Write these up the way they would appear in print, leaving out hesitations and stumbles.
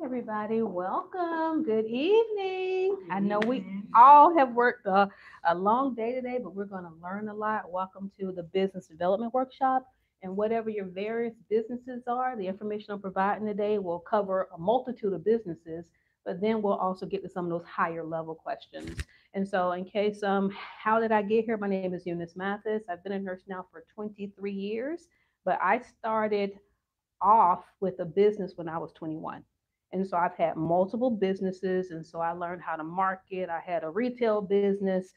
everybody. Welcome. Good evening. I know we all have worked a long day today, but we're going to learn a lot. Welcome to the Business Development Workshop. And whatever your various businesses are, the information I'm providing today will cover a multitude of businesses, but then we'll also get to some of those higher level questions. And so, in case, how did I get here? My name is Eunice Mathis. I've been a nurse now for 23 years, but I started off with a business when I was 21. And so I've had multiple businesses. And so I learned how to market. I had a retail business,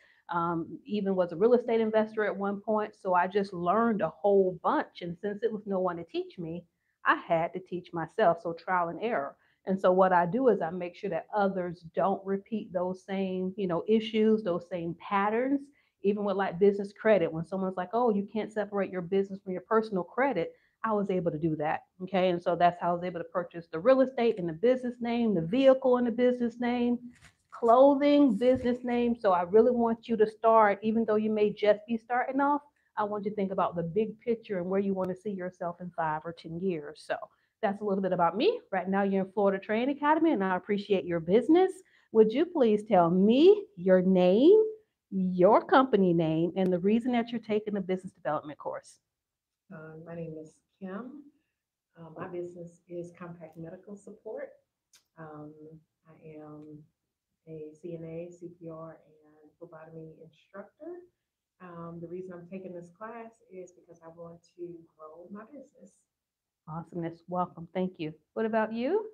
even was a real estate investor at one point. So I just learned a whole bunch. And since it was no one to teach me, I had to teach myself. So trial and error. And so what I do is I make sure that others don't repeat those same, issues, those same patterns. Even with like business credit, when someone's like, oh, you can't separate your business from your personal credit, I was able to do that. Okay. And so that's how I was able to purchase the real estate in the business name, the vehicle in the business name, clothing, business name. So I really want you to start, even though you may just be starting off, I want you to think about the big picture and where you want to see yourself in 5 or 10 years. So that's a little bit about me. Right now, you're in Florida Training Academy, and I appreciate your business. Would you please tell me your name, your company name, and the reason that you're taking the business development course? My name is Kim. My business is Compact Medical Support. Um, I am a CNA, CPR, and phlebotomy instructor. The reason I'm taking this class is because I want to grow my business. Awesomeness. Welcome. Thank you. What about you?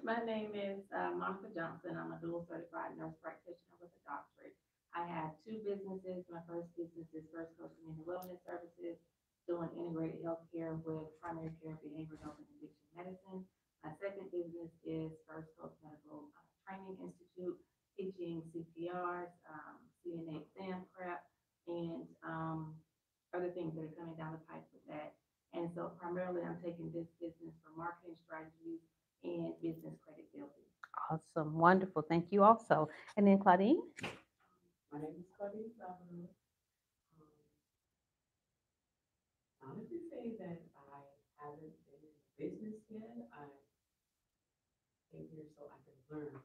My name is Monica Johnson. I'm a dual certified nurse practitioner with a doctorate. I have two businesses. My first business is First Coast Community Wellness Services, doing integrated healthcare with primary care, behavioral health, and addiction medicine. My second business is First Coast Medical Training Institute, teaching CPRs, CNA exam prep, and other things that are coming down the pipe with that. And so primarily I'm taking this business for marketing strategies and business credit building. Awesome. Wonderful. Thank you also. And then Claudine? My name is Claudine Salvador. Um, Honestly say that I haven't been in business yet. I came here so I can learn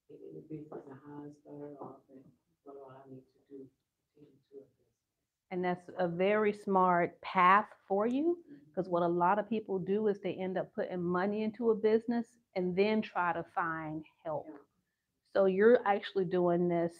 get in the business and how I start off and what all I need to do to continue to invest. And that's a very smart path for you, because what a lot of people do is they end up putting money into a business and then try to find help. So you're actually doing this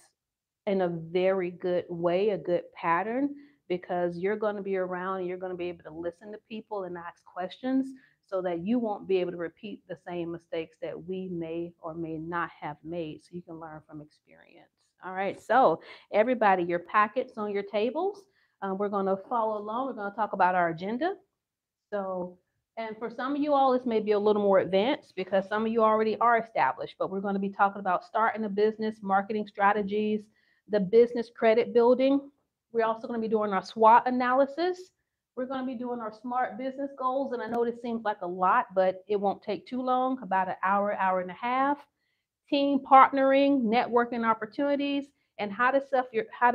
in a very good way, a good pattern, because you're going to be around and you're going to be able to listen to people and ask questions so that you won't be able to repeat the same mistakes that we may or may not have made. So you can learn from experience. All right. So, everybody, your packets on your tables. We're going to follow along. We're going to talk about our agenda. So, and for some of you all, this may be a little more advanced because some of you already are established, but we're going to be talking about starting a business, marketing strategies, the business credit building. We're also going to be doing our SWOT analysis. We're going to be doing our smart business goals. And I know this seems like a lot, but it won't take too long, about an hour, hour and a half. Team partnering, networking opportunities, and how to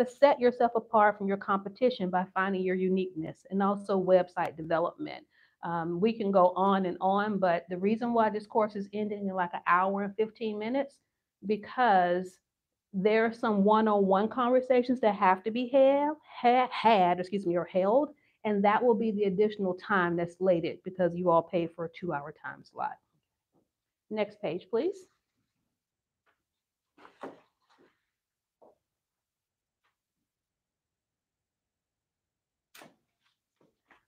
set yourself apart from your competition by finding your uniqueness, and also website development. We can go on, but the reason why this course is ending in like an hour and 15 minutes, because there are some one-on-one conversations that have to be or held, and that will be the additional time that's slated because you all pay for a 2-hour time slot. Next page, please.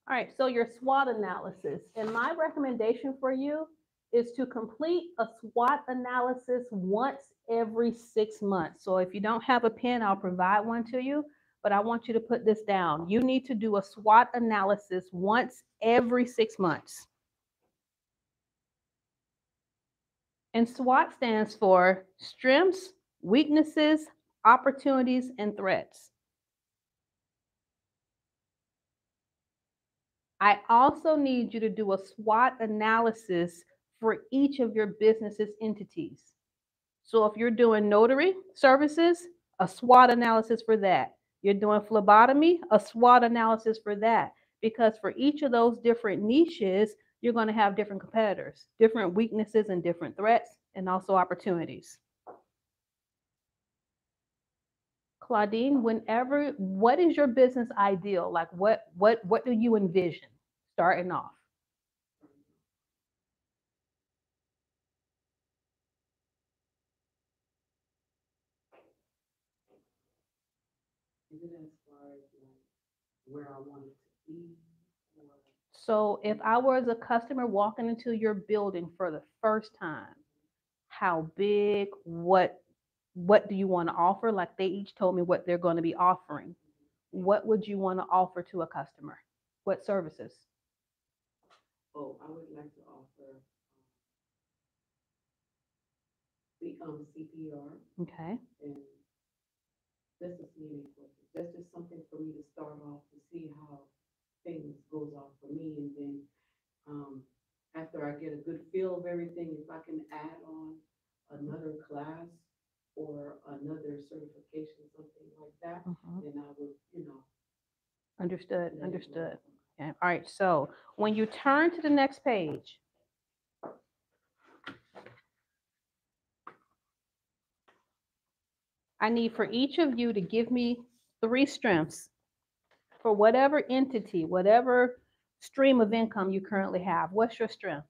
All right, so your SWOT analysis. And my recommendation for you is to complete a SWOT analysis once every 6 months. So if you don't have a pen, I'll provide one to you, but I want you to put this down. You need to do a SWOT analysis once every 6 months. And SWOT stands for strengths, weaknesses, opportunities, and threats. I also need you to do a SWOT analysis for each of your business's entities. So if you're doing notary services, a SWOT analysis for that. You're doing phlebotomy, a SWOT analysis for that. Because for each of those different niches, you're going to have different competitors, different weaknesses and different threats, and also opportunities. Claudine, what is your business ideal? Like what do you envision starting off? Is it as far as like where I want it to be? Or So if I was a customer walking into your building for the first time, how big, what do you want to offer? Like they each told me what they're going to be offering. What would you want to offer to a customer? What services? oh, I would like to offer CPR Okay. and just a CNA courses. That's just something for me to start off to see how things goes off for me, and then um, after I get a good feel of everything, if I can add on another class or another certification, something like that, Mhm. then I would, Understood. let it Understood. roll. Okay. All right. So when you turn to the next page, I need for each of you to give me 3 strengths for whatever entity, whatever stream of income you currently have. What's your strength?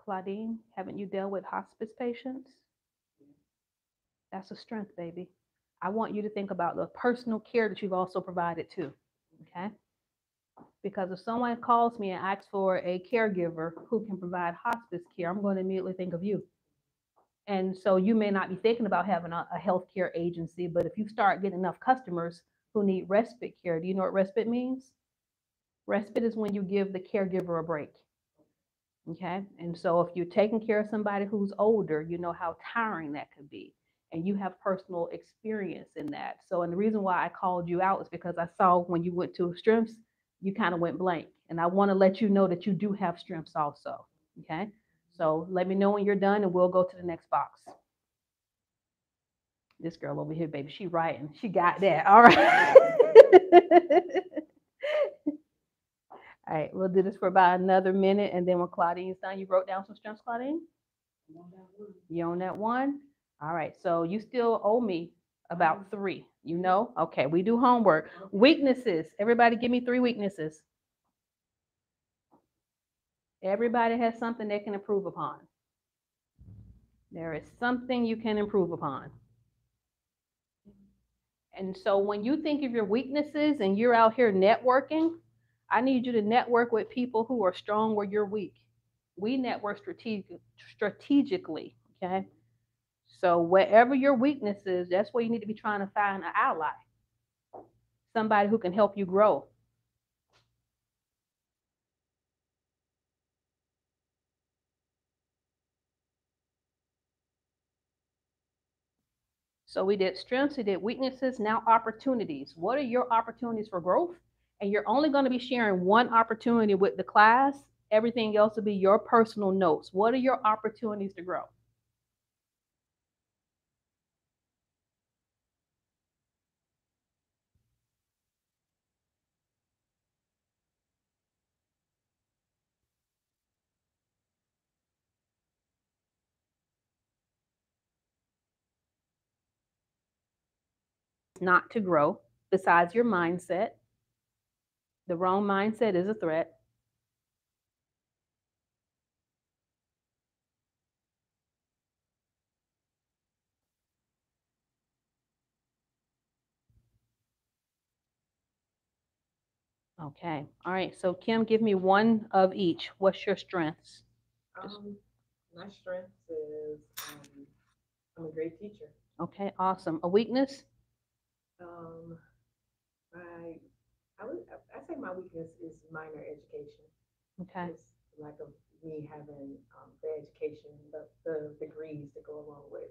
Claudine, haven't you dealt with hospice patients? That's a strength, baby. I want you to think about the personal care that you've also provided too. Okay? Because if someone calls me and asks for a caregiver who can provide hospice care, I'm going to immediately think of you. And so you may not be thinking about having a healthcare agency, but if you start getting enough customers who need respite care, do you know what respite means? Respite is when you give the caregiver a break. Okay. And so if you're taking care of somebody who's older, you know how tiring that could be. And you have personal experience in that. So, and the reason why I called you out is because I saw when you went to strengths, you kind of went blank. And I want to let you know that you do have strengths also. Okay. So let me know when you're done and we'll go to the next box. This girl over here, baby, she writing. She got that. All right. All right, we'll do this for about another minute, and then when Claudine's done, you wrote down some strengths, Claudine? I'm on that one. You own that one? All right, so you still owe me about 3. You know? Okay, we do homework. Weaknesses. Everybody give me 3 weaknesses. Everybody has something they can improve upon. There is something you can improve upon. And so when you think of your weaknesses and you're out here networking, I need you to network with people who are strong where you're weak. We network strategically, okay? So wherever your weakness is, that's where you need to be trying to find an ally, somebody who can help you grow. So we did strengths, we did weaknesses, now opportunities. What are your opportunities for growth? And you're only going to be sharing one opportunity with the class. Everything else will be your personal notes. What are your opportunities to grow? Not to grow, besides your mindset. The wrong mindset is a threat. Okay. All right. So, Kim, give me one of each. What's your strengths? Um, my strength is I'm a great teacher. Okay. Awesome. A weakness? Um, my I say my weakness is minor education. Okay. It's lack of me having the education, the degrees to go along with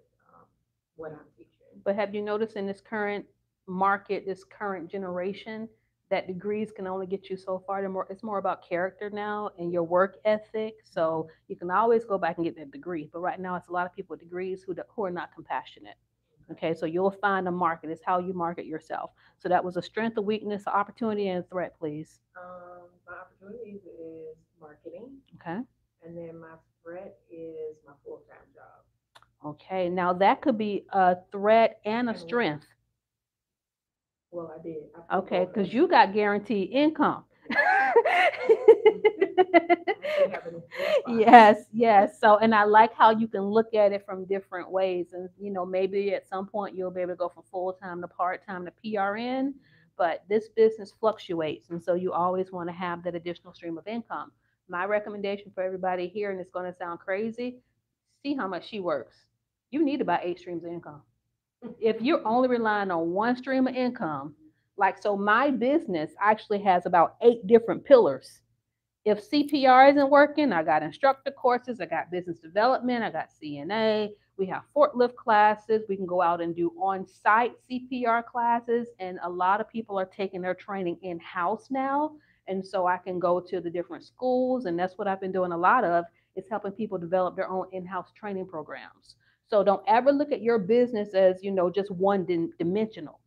what I'm teaching. But have you noticed in this current market, this current generation, that degrees can only get you so far. It's more about character now and your work ethic. So you can always go back and get that degree. But right now, it's a lot of people with degrees who are not compassionate. Okay, so you'll find a market. It's how you market yourself. So that was a strength, a weakness, a opportunity, and a threat, please. My opportunities is marketing, Okay. and then my threat is my full-time job. Okay. Now that could be a threat and a And strength. well, I did. I put Okay, both because as you got guaranteed income. I have an response. Yes, yes. So, and I like how you can look at it from different ways. And, maybe at some point you'll be able to go from full time to part time to PRN, but this business fluctuates. And so you always want to have that additional stream of income. My recommendation for everybody here, and it's going to sound crazy, see how much she works. You need about 8 streams of income. If you're only relying on one stream of income, like, so my business actually has about 8 different pillars. If CPR isn't working, I got instructor courses, I got business development, I got CNA, we have forklift classes, we can go out and do on-site CPR classes, and a lot of people are taking their training in-house now. And so I can go to the different schools, and that's what I've been doing a lot of, is helping people develop their own in-house training programs. So don't ever look at your business as, just one dimensional.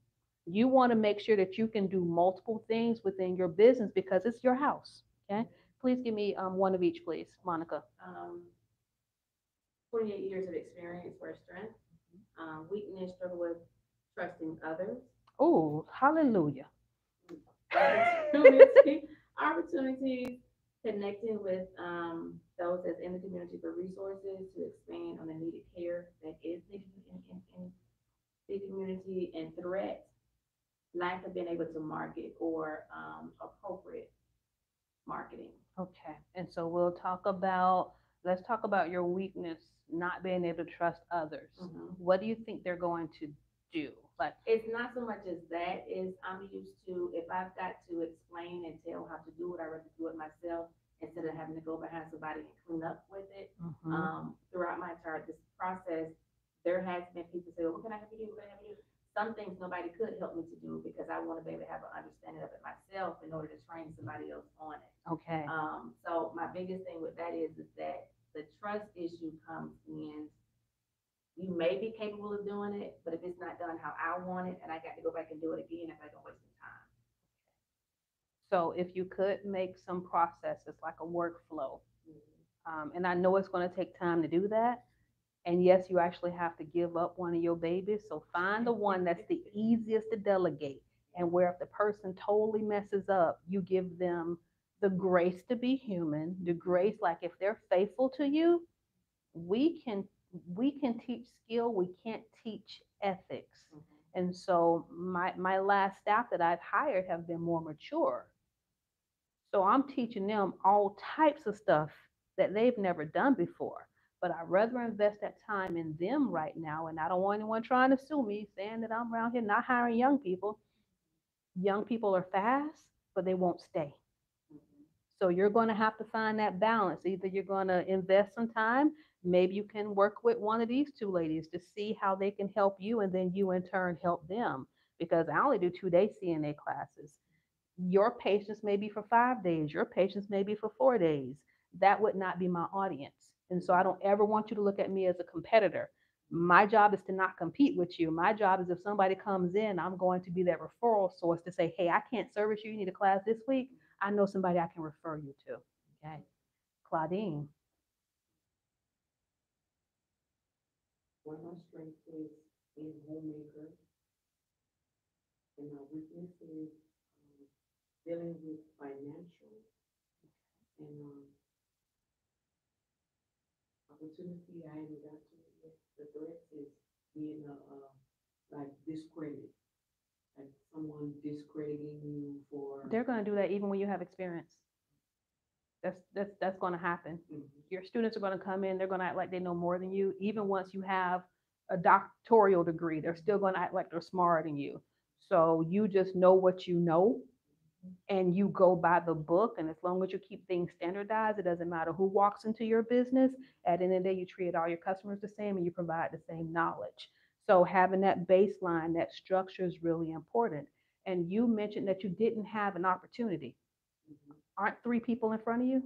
You want to make sure that you can do multiple things within your business because it's your house. Okay. Please give me one of each, please, Monica. Um, 28 years of experience for strength. Weakness, struggle with trusting others. Oh, hallelujah. Opportunities, connecting with those that's in the community for resources to expand on the needed care that is needed in the community, and threat, lack of being able to market or appropriate marketing. Okay. And so let's talk about your weakness, not being able to trust others. What do you think they're going to do? Like, It's not so much as that is I'm used to, if I've got to explain and tell how to do it, I'd rather do it myself instead of having to go behind somebody and clean up with it. Throughout my entire this process, there has been people say, well, what can I help you do? What can I help you do? Some things nobody could help me to do because I want to be able to have an understanding of it myself in order to train somebody else on it. okay. So my biggest thing with that is that the trust issue comes in. You may be capable of doing it, but if it's not done how I want it, and I got to go back and do it again, if I don't waste some time. So if you could make some processes like a workflow, and I know it's going to take time to do that. And yes, you actually have to give up one of your babies. So find the one that's the easiest to delegate. And where if the person totally messes up, you give them the grace to be human, the grace, like if they're faithful to you, we can we can teach skill, we can't teach ethics. And so my last staff that I've hired have been more mature. So I'm teaching them all types of stuff that they've never done before. But I'd rather invest that time in them right now. And I don't want anyone trying to sue me saying that I'm around here not hiring young people. Young people are fast, but they won't stay. So you're going to have to find that balance. Either you're going to invest some time, maybe you can work with one of these two ladies to see how they can help you, and then you in turn help them. Because I only do 2 day CNA classes. Your patients may be for 5 days, your patients may be for 4 days. That would not be my audience. And so I don't ever want you to look at me as a competitor. My job is to not compete with you. My job is if somebody comes in, I'm going to be that referral source to say, hey, I can't service you. You need a class this week. I know somebody I can refer you to. Okay. Claudine. One of my strengths is being a homemaker, and my weakness is dealing with financial and opportunity. I haven't got to it yet. The threat is being like discredit, like someone discrediting you for. They're going to do that even when you have experience. That's going to happen. Your students are going to come in, they're going to act like they know more than you. Even once you have a doctoral degree, they're still going to act like they're smarter than you. So you just know what you know, and you go by the book. And as long as you keep things standardized, it doesn't matter who walks into your business. At the end of the day, you treat all your customers the same and you provide the same knowledge. So having that baseline, that structure is really important. and you mentioned that you didn't have an opportunity. Aren't 3 people in front of you?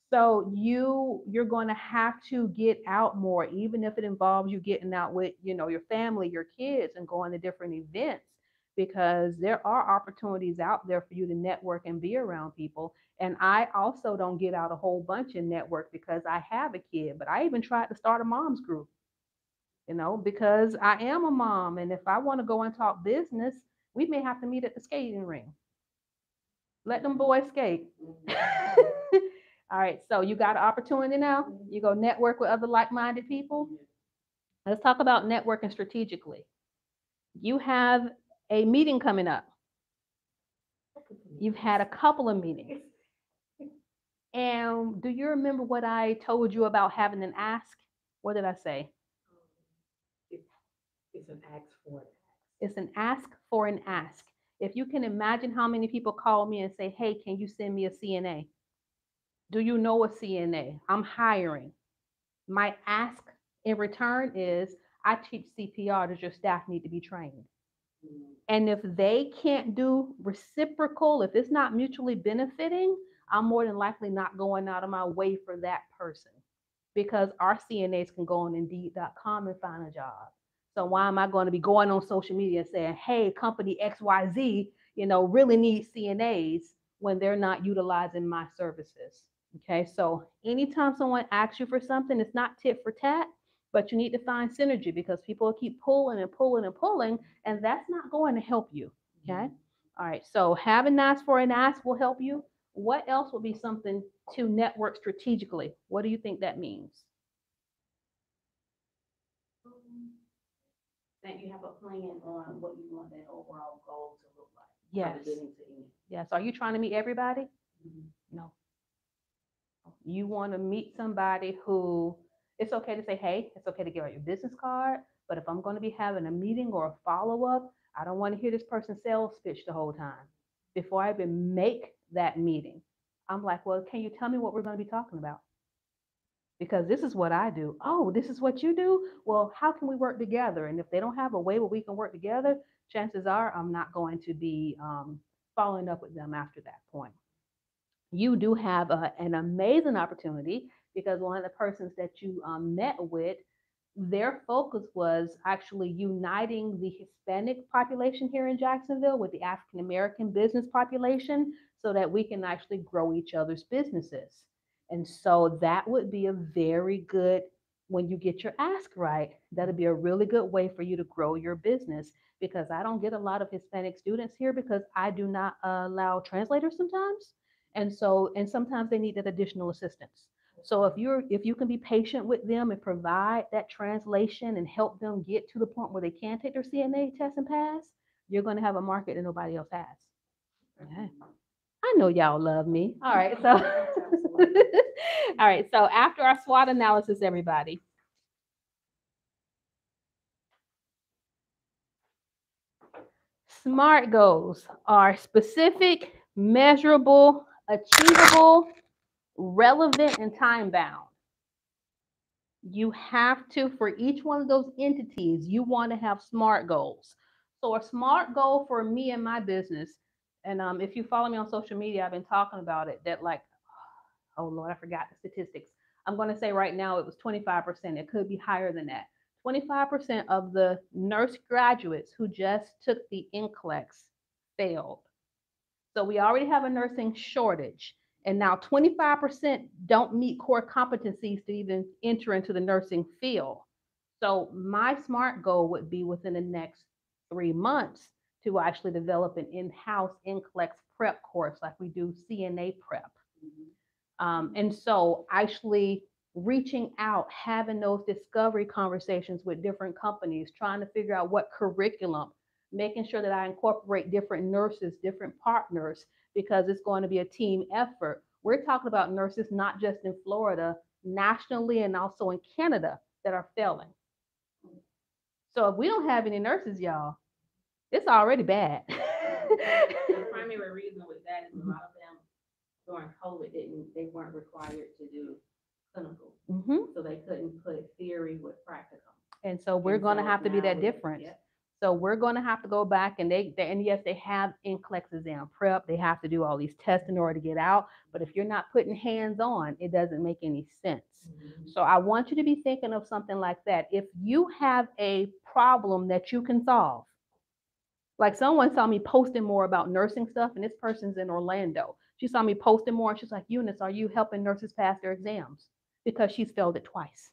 So you're going to have to get out more, even if it involves you getting out with, your family, your kids, and going to different events, because there are opportunities out there for you to network and be around people. And I also don't get out a whole bunch and network because I have a kid, but I even tried to start a mom's group, because I am a mom. And if I want to go and talk business, we may have to meet at the skating ring. Let them boys skate. All right, so you got an opportunity now. You go network with other like-minded people. Let's talk about networking strategically. You have a meeting coming up. You've had a couple of meetings. And do you remember what I told you about having an ask? What did I say? It's an ask for it. It's an ask for an ask. If you can imagine how many people call me and say, hey, can you send me a CNA? Do you know a CNA? I'm hiring. My ask in return is I teach CPR. Does your staff need to be trained? And if they can't do reciprocal, if it's not mutually benefiting, I'm more than likely not going out of my way for that person, because our CNAs can go on Indeed.com and find a job. So why am I going to be going on social media and saying, hey, company XYZ, really needs CNAs when they're not utilizing my services? Okay, so anytime someone asks you for something, it's not tit for tat, but you need to find synergy, because people keep pulling and pulling and pulling, and that's not going to help you. Okay, all right, so having an ask for an ask will help you. What else would be something to network strategically? What do you think that means? That you have a plan on what you want that overall goal to look like. Yes. Yes. Are you trying to meet everybody? No. You want to meet somebody who, it's okay to say, hey, it's okay to give out your business card, but if I'm going to be having a meeting or a follow-up, I don't want to hear this person sales pitch the whole time. Before I even make that meeting, I'm like, well, can you tell me what we're going to be talking about? Because this is what I do. Oh, this is what you do? Well, how can we work together? And if they don't have a way where we can work together, chances are I'm not going to be following up with them after that point. You do have an amazing opportunity, because one of the persons that you met with, their focus was actually uniting the Hispanic population here in Jacksonville with the African American business population, so that we can actually grow each other's businesses. And so that would be a very good, when you get your ask right, that'd be a really good way for you to grow your business, because I don't get a lot of Hispanic students here because I do not allow translators sometimes. And sometimes they need that additional assistance. So if you can be patient with them and provide that translation and help them get to the point where they can take their CNA test and pass, you're going to have a market that nobody else has. Okay. I know y'all love me. All right, so all right, so after our SWOT analysis, everybody, SMART goals are specific, measurable, achievable, relevant, and time bound. You have to, for each one of those entities, you want to have SMART goals. So a SMART goal for me and my business, and if you follow me on social media, I've been talking about it, that like, oh Lord, I forgot the statistics. I'm going to say right now it was 25%. It could be higher than that. 25% of the nurse graduates who just took the NCLEX failed. So we already have a nursing shortage. And now 25% don't meet core competencies to even enter into the nursing field. So my SMART goal would be within the next 3 months to actually develop an in-house NCLEX prep course, like we do CNA prep. And so actually reaching out, having those discovery conversations with different companies, trying to figure out what curriculum, making sure that I incorporate different nurses, different partners, because it's going to be a team effort. We're talking about nurses not just in Florida, nationally, and also in Canada that are failing. So if we don't have any nurses, y'all, it's already bad. The primary reason with that is a lot of them during COVID they weren't required to do clinical. Mm-hmm. So they couldn't put theory with practicum. And so we're And going to so have to be now that difference. Yep. So we're going to have to go back and and yes, they have NCLEX exam prep. They have to do all these tests in order to get out. But if you're not putting hands on, it doesn't make any sense. So I want you to be thinking of something like that. If you have a problem that you can solve, like someone saw me posting more about nursing stuff, and this person's in Orlando. She saw me posting more, and she's like, Eunice, are you helping nurses pass their exams? Because she's failed it twice.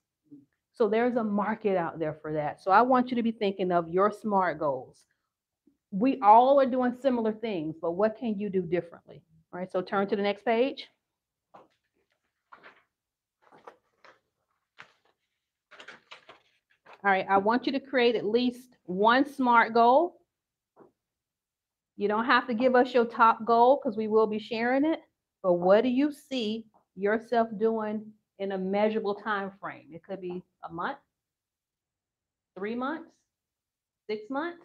So there's a market out there for that. So I want you to be thinking of your SMART goals. We all are doing similar things, but what can you do differently? All right, so turn to the next page. All right, I want you to create at least one SMART goal. You don't have to give us your top goal because we will be sharing it, but what do you see yourself doing in a measurable time frame? It could be a month, 3 months, 6 months.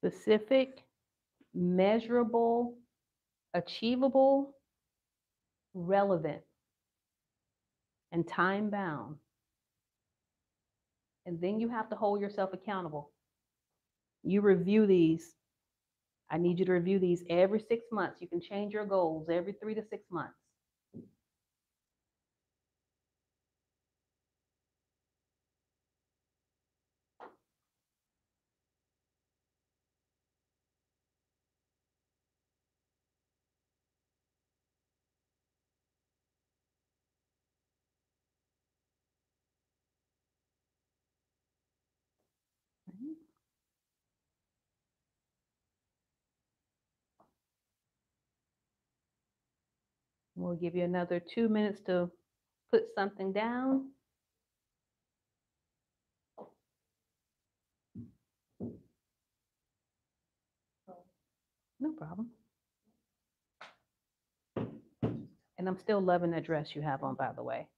Specific, measurable, achievable, relevant, and time bound. And then you have to hold yourself accountable. You review these. I need you to review these every 6 months. You can change your goals every 3 to 6 months. We'll give you another 2 minutes to put something down. No problem. And I'm still loving the dress you have on, by the way.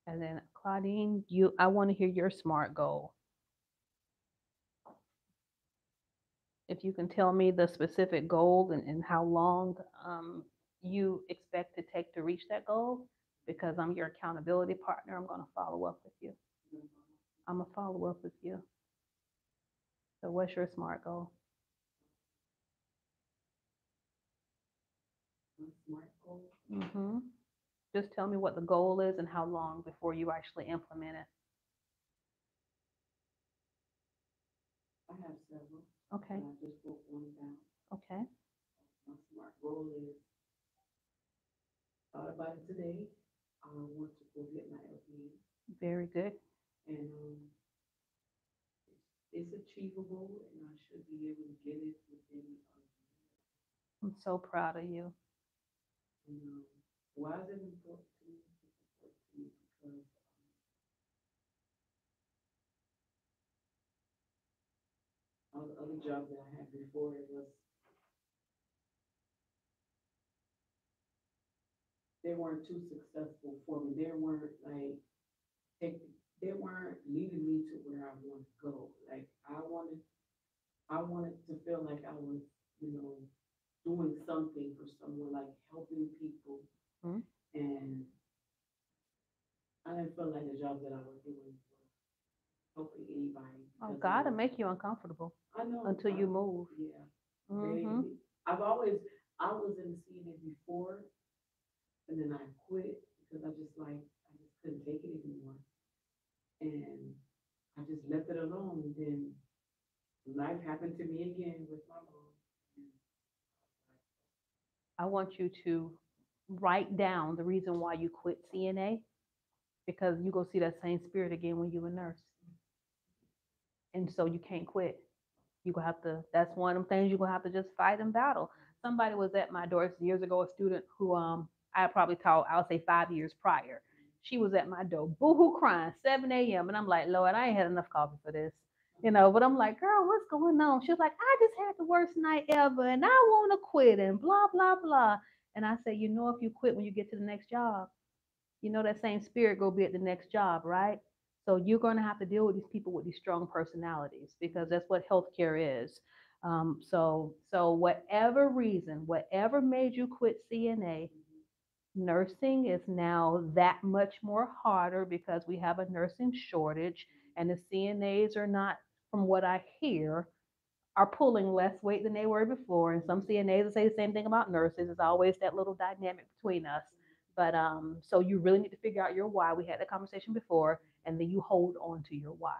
And then Claudine, I want to hear your SMART goal. If you can tell me the specific goal and how long you expect to take to reach that goal, because I'm your accountability partner, I'm going to follow up with you. I'm going to follow up with you. So what's your SMART goal? SMART goal? Mm-hmm. Just tell me what the goal is and how long before you actually implement it. I have several. Okay. And I just wrote one down. Okay. My SMART goal is, thought about it today. I want to go get my LPN. Very good. And it's achievable, and I should be able to get it within a year. I'm so proud of you. And why is it important to me? It's important to me because all the other jobs that I had before, they weren't too successful for me. They weren't like they weren't leading me to where I want to go. Like I wanted to feel like I was, doing something for someone, like helping people. Mhm. And I didn't feel like the job that I was doing was helping Oh, because God will make you uncomfortable I know until you move. Yeah, Mm-hmm. really. I was in the scene before, and then I quit because I just couldn't take it anymore, and I just left it alone. And then life happened to me again with my mom. And I want you to write down the reason why you quit CNA because you go see that same spirit again when you a nurse. And so you can't quit. You gonna have to. That's one of them things you're gonna have to just fight and battle. Somebody was at my door years ago, a student who I probably taught, I'll say 5 years prior. She was at my door, boohoo crying, 7 a.m. And I'm like, Lord, I ain't had enough coffee for this. But I'm like, girl, what's going on? She was like, I just had the worst night ever and I want to quit and blah, blah, blah. And I said, if you quit when you get to the next job, that same spirit go be at the next job, right? So you're going to have to deal with these people with these strong personalities because that's what healthcare is. So whatever reason, whatever made you quit CNA, nursing is now that much more harder because we have a nursing shortage, and the CNAs are not, from what I hear, are pulling less weight than they were before. And some CNAs will say the same thing about nurses. It's always that little dynamic between us. But so you really need to figure out your why. We had that conversation before, and then you hold on to your why.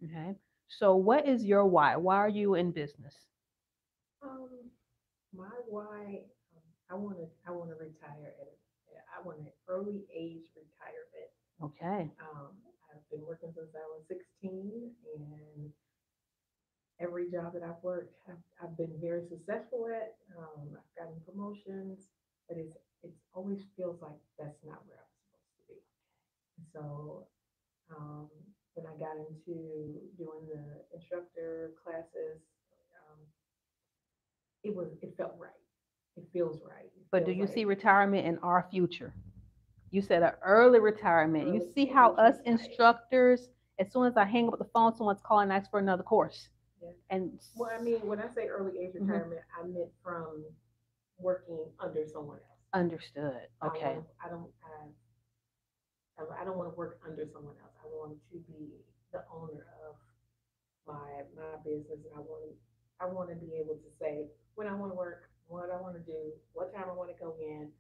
Okay. So what is your why? Why are you in business? Um, my why, I want to retire I want an early age retirement. Okay. I've been working since I was 16, and every job that I've worked, I've been very successful at. I've gotten promotions, but it always feels like that's not where I'm supposed to be. So um, when I got into doing the instructor classes, um, it felt right. It feels right. It But do feels you see like retirement in our future? You said an early retirement. You early see how age us retire. instructors, as soon as I hang up the phone, someone's calling and asks for another course. Yeah. And Well, I mean, when I say early age mhm, retirement, I meant from working under someone else. understood. Okay. I don't want to work under someone else. I want to be the owner of my business, and I want to be able to say when I want to work, what I want to do, what time I want to go in.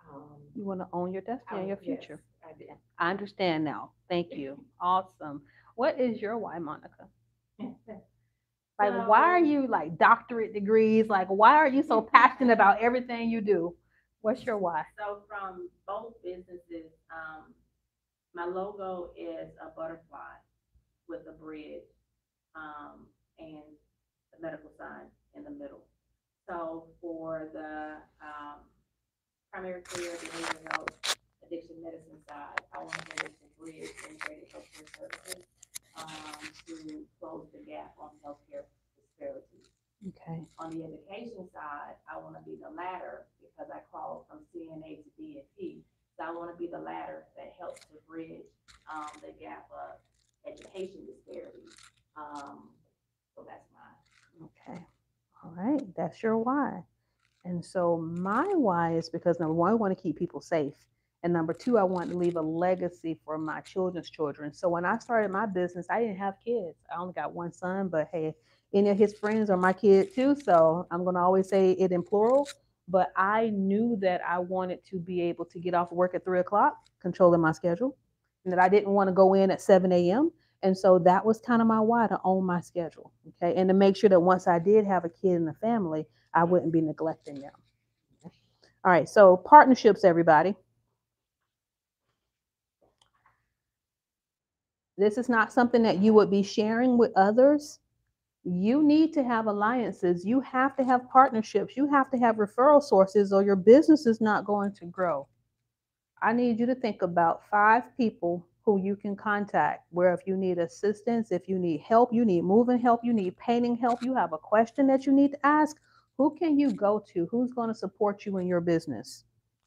Um, You want to own your destiny and your yes, future. I do. I understand now. Thank you. Awesome. What is your why, Monica? Like, why are So, you like doctorate degrees? Like, why are you so passionate about everything you do? What's your why? so from both businesses, my logo is a butterfly with a bridge, and the medical sign in the middle. So for the primary care, behavioral health, addiction medicine side, I want to go with the bridge integrated healthcare services to close the gap on healthcare disparities. Okay. On the education side, I want to be the ladder because I crawl from CNA to DNP. So I want to be the ladder that helps to bridge the gap of education disparities. So that's mine. Okay. All right. That's your why. And so my why is because number one, I want to keep people safe. And number two, I want to leave a legacy for my children's children. So when I started my business, I didn't have kids. I only got one son, but hey, any of his friends are my kid too. So I'm going to always say it in plural. But I knew that I wanted to be able to get off work at 3 o'clock, controlling my schedule, and that I didn't want to go in at 7 a.m. And so that was kind of my why, to own my schedule. Okay. And to make sure that once I did have a kid in the family, I wouldn't be neglecting them. All right, so partnerships, everybody. This is not something that you would be sharing with others. You need to have alliances. You have to have partnerships. You have to have referral sources, or your business is not going to grow. I need you to think about 5 people who you can contact, where if you need assistance, if you need help, you need moving help, you need painting help, you have a question that you need to ask, who can you go to? Who's going to support you in your business?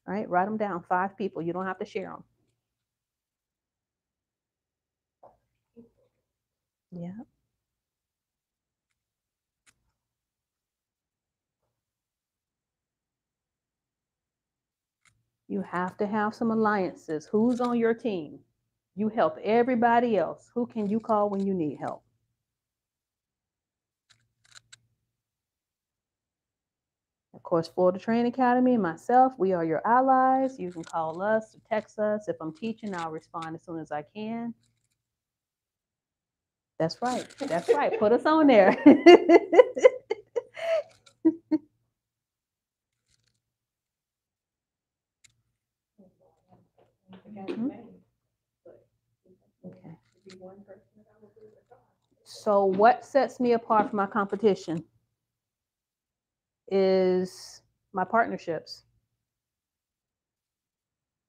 All right, write them down. 5 people. You don't have to share them. Yeah. You have to have some alliances. Who's on your team? You help everybody else. Who can you call when you need help? Of course, Florida Training Academy and myself, we are your allies. You can call us or text us. If I'm teaching, I'll respond as soon as I can. That's right. That's right. Put us on there. Okay. So what sets me apart from my competition is my partnerships.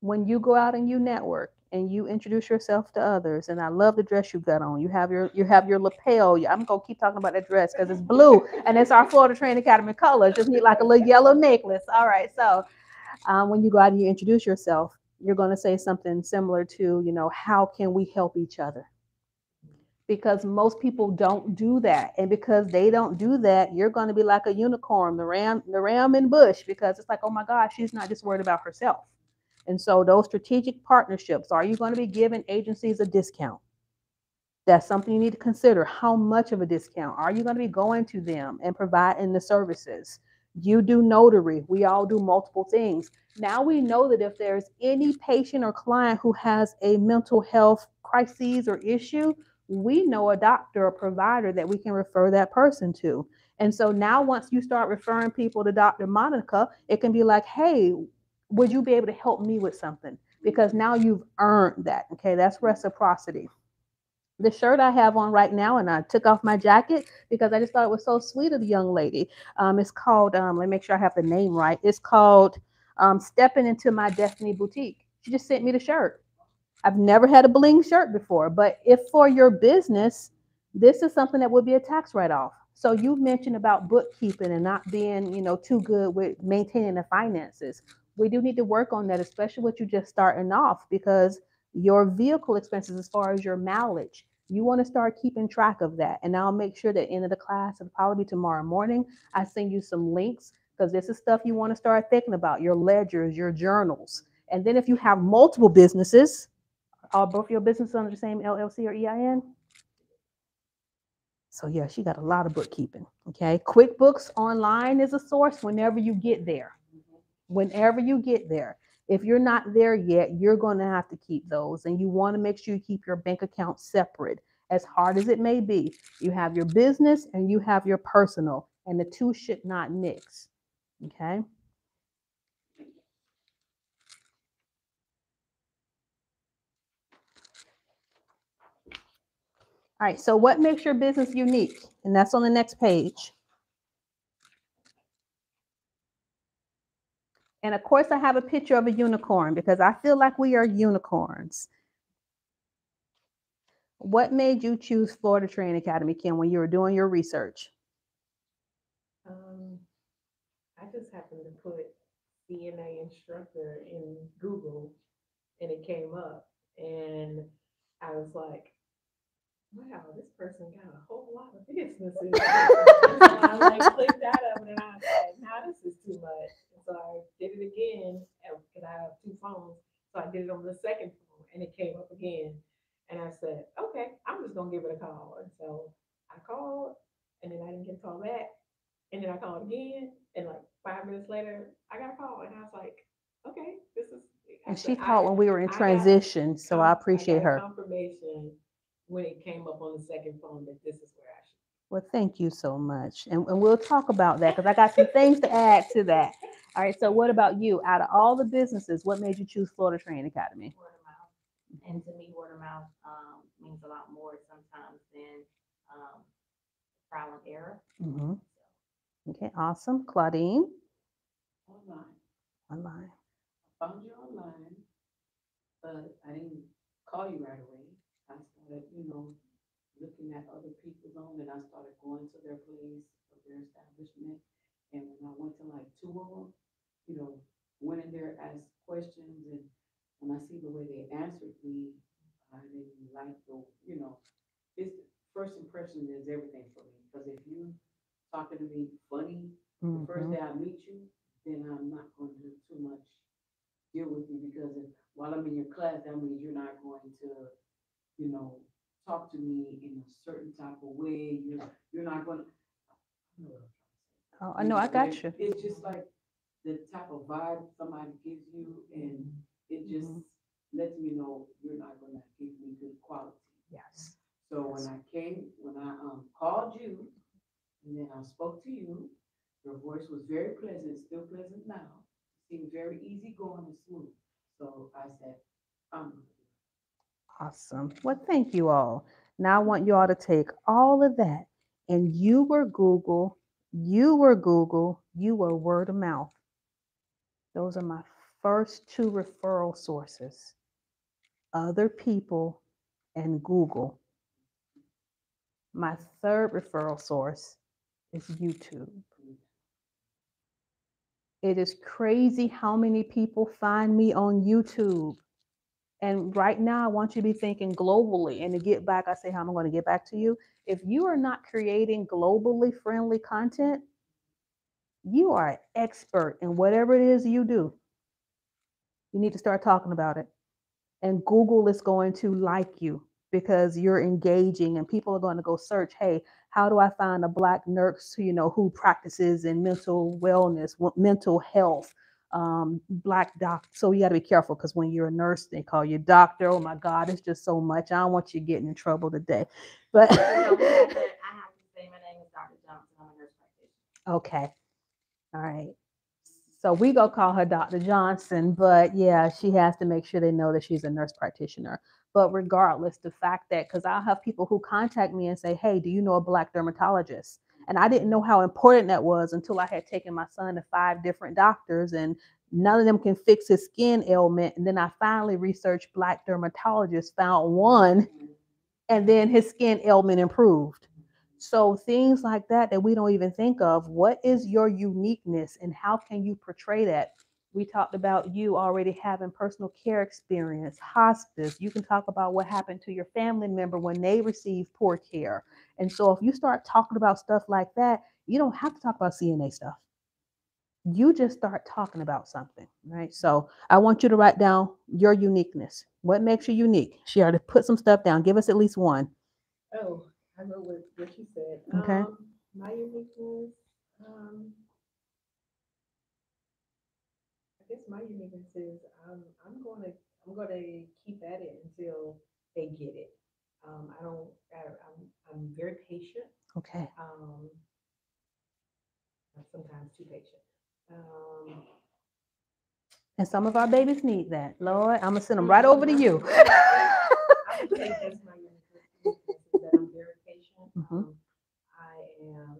When you go out and you network and you introduce yourself to others, and I love the dress you got on. You have your lapel. I'm gonna keep talking about that dress because it's blue and it's our Florida Training Academy color. Just need like a little yellow necklace. All right, so when you go out and you introduce yourself, you're going to say something similar to, how can we help each other? Because most people don't do that, and because they don't do that, you're going to be like a unicorn, the ram in bush, because it's like, oh my gosh, she's not just worried about herself. And so those strategic partnerships, are you going to be giving agencies a discount? That's something you need to consider. How much of a discount are you going to be going to them and providing the services? You do notary. We all do multiple things. Now we know that if there's any patient or client who has a mental health crisis or issue, we know a doctor or provider that we can refer that person to. And so now once you start referring people to Dr. Monica, it can be like, hey, would you be able to help me with something? Because now you've earned that. Okay, that's reciprocity. The shirt I have on right now, and I took off my jacket because I just thought it was so sweet of the young lady. It's called, let me make sure I have the name right. It's called Stepping Into My Destiny Boutique. She just sent me the shirt. I've never had a bling shirt before, but if for your business, this is something that would be a tax write-off. So you mentioned about bookkeeping and not being, too good with maintaining the finances. We do need to work on that, especially with you just starting off, because your vehicle expenses, as far as your mileage, you want to start keeping track of that. And I'll make sure that end of the class, it'll probably be tomorrow morning, I send you some links, because this is stuff you want to start thinking about, your ledgers, your journals. And then if you have multiple businesses, are both your businesses under the same LLC or EIN? So yeah, she got a lot of bookkeeping. Okay. QuickBooks Online is a source whenever you get there. Whenever you get there. If you're not there yet, you're going to have to keep those. And you want to make sure you keep your bank account separate, as hard as it may be. You have your business and you have your personal, and the two should not mix. Okay. All right. So what makes your business unique? And that's on the next page. And of course, I have a picture of a unicorn because I feel like we are unicorns. What made you choose Florida Training Academy, Kim, when you were doing your research? I just happened to put CNA instructor in Google and it came up. And I was like, wow, this person got a whole lot of businesses. And so I like clicked out of it and I was like, nah, this is too much. And so I did it again because I have two phones. So I did it on the second phone and it came up again. And I said, okay, I'm just gonna give it a call. And so I called and then I didn't get a call back. And then I called again and like 5 minutes later, I got a call and I was like, okay, this is I And she said called when we were in I got transition, so I I appreciate got her. confirmation when it came up on the second phone that this is where I should. Well, thank you so much. And we'll talk about that because I got some things to add to that. All right, so what about you? Out of all the businesses, what made you choose Florida Training Academy? Word of mouth. And to me, word of mouth means a lot more sometimes than trial and error. Mm-hmm. Okay, awesome. Claudine? Online. Online. I found you online, but I didn't call you right away. I started, looking at other people's own, and I started going to their place of their establishment. And when I went to like two of them, you know, went in there, asked questions, and when I see the way they answered me, I didn't like it's first impression is everything for me. Because if you talking to me funny the first day I meet you, then I'm not going to do too much deal with you because while I'm in your class, that means you're not going to, you know, talk to me in a certain type of way. You're not going to. Oh, I know, I got you. It's just like the type of vibe somebody gives you, and it just Mhm. lets me know you're not gonna give me good quality. Yes. So when I called you, and then I spoke to you, your voice was very pleasant, still pleasant now. Seemed very easygoing and smooth. So I said, um, Awesome. Well, thank you all. Now I want you all to take all of that and you were word of mouth. Those are my first two referral sources, other people and Google. My third referral source is YouTube. It is crazy how many people find me on YouTube. And right now, I want you to be thinking globally. And to get back, I say how I'm going to get back to you. If you are not creating globally friendly content, you are an expert in whatever it is you do. You need to start talking about it. And Google is going to like you because you're engaging and people are going to go search, hey, how do I find a black nurse who practices in mental wellness, mental health, black doc. So you got to be careful because when you're a nurse, they call you doctor. Oh my God, it's just so much. I don't want you getting in trouble today. But No, I have to say my name is Dr. Johnson. I'm a nurse practitioner. okay. All right. So we go call her Dr. Johnson, but yeah, she has to make sure they know that she's a nurse practitioner. But regardless, the fact that, because I'll have people who contact me and say, hey, do you know a black dermatologist? And I didn't know how important that was until I had taken my son to 5 different doctors and none of them can fix his skin ailment. And then I finally researched black dermatologists, found one, and then his skin ailment improved. So things like that we don't even think of. What is your uniqueness and how can you portray that? We talked about you already having personal care experience, hospice. You can talk about what happened to your family member when they received poor care. And so if you start talking about stuff like that, you don't have to talk about CNA stuff. You just start talking about something, right? So I want you to write down your uniqueness. What makes you unique? She already put some stuff down. Give us at least one. Oh, I know what you said. Okay. My uniqueness, I guess my uniqueness is I'm gonna keep at it until they get it. I don't. I'm very patient. Okay. Um, sometimes too patient. Um, And some of our babies need that. Lord, I'm gonna send them right over to you. I would say that's my uniqueness is that I'm very patient. Mhm. I am,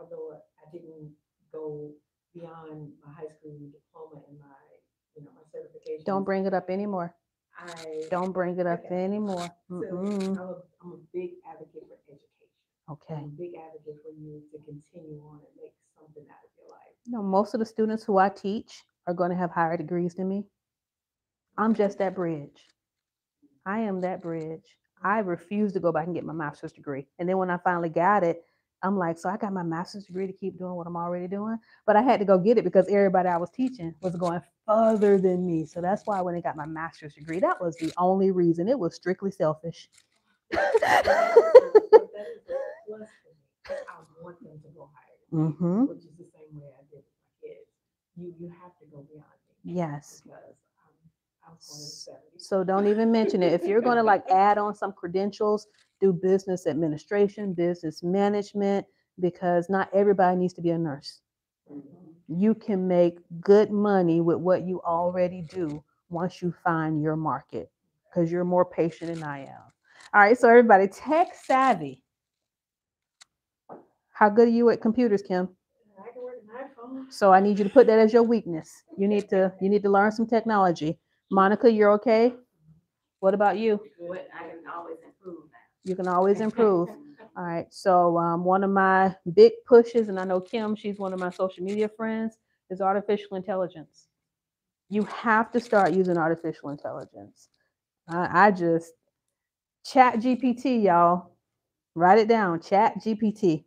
although I didn't go beyond my high school diploma and my certification. Don't bring it up anymore. Don't bring it up Okay. anymore. So I'm a big advocate for education. Okay. I'm a big advocate for you to continue on and make something out of your life. Most of the students who I teach are going to have higher degrees than me. I'm just that bridge. I am that bridge. I refuse to go back and get my master's degree. And then when I finally got it, I'm like, so I got my master's degree to keep doing what I'm already doing. But I had to go get it because everybody I was teaching was going further than me. So that's why when I got my master's degree, that was the only reason. It was strictly selfish. That is a plus for me. I want them to go higher, Mm-hmm. which is the same way I did with my kids. You have to go beyond me. Yes. Because I'm 70. So don't even mention it. If you're going to like add on some credentials, do business administration, business management, because not everybody needs to be a nurse. You can make good money with what you already do once you find your market because you're more patient than I am. All right, so everybody, tech savvy. How good are you at computers, Kim? I can work an iPhone. So I need you to put that as your weakness. You need to learn some technology. Monica, you're okay? What about you? But I can always improve now. You can always improve. All right. So one of my big pushes, and I know Kim, she's one of my social media friends, is artificial intelligence. You have to start using artificial intelligence. I just chat GPT, y'all. Write it down. Chat GPT.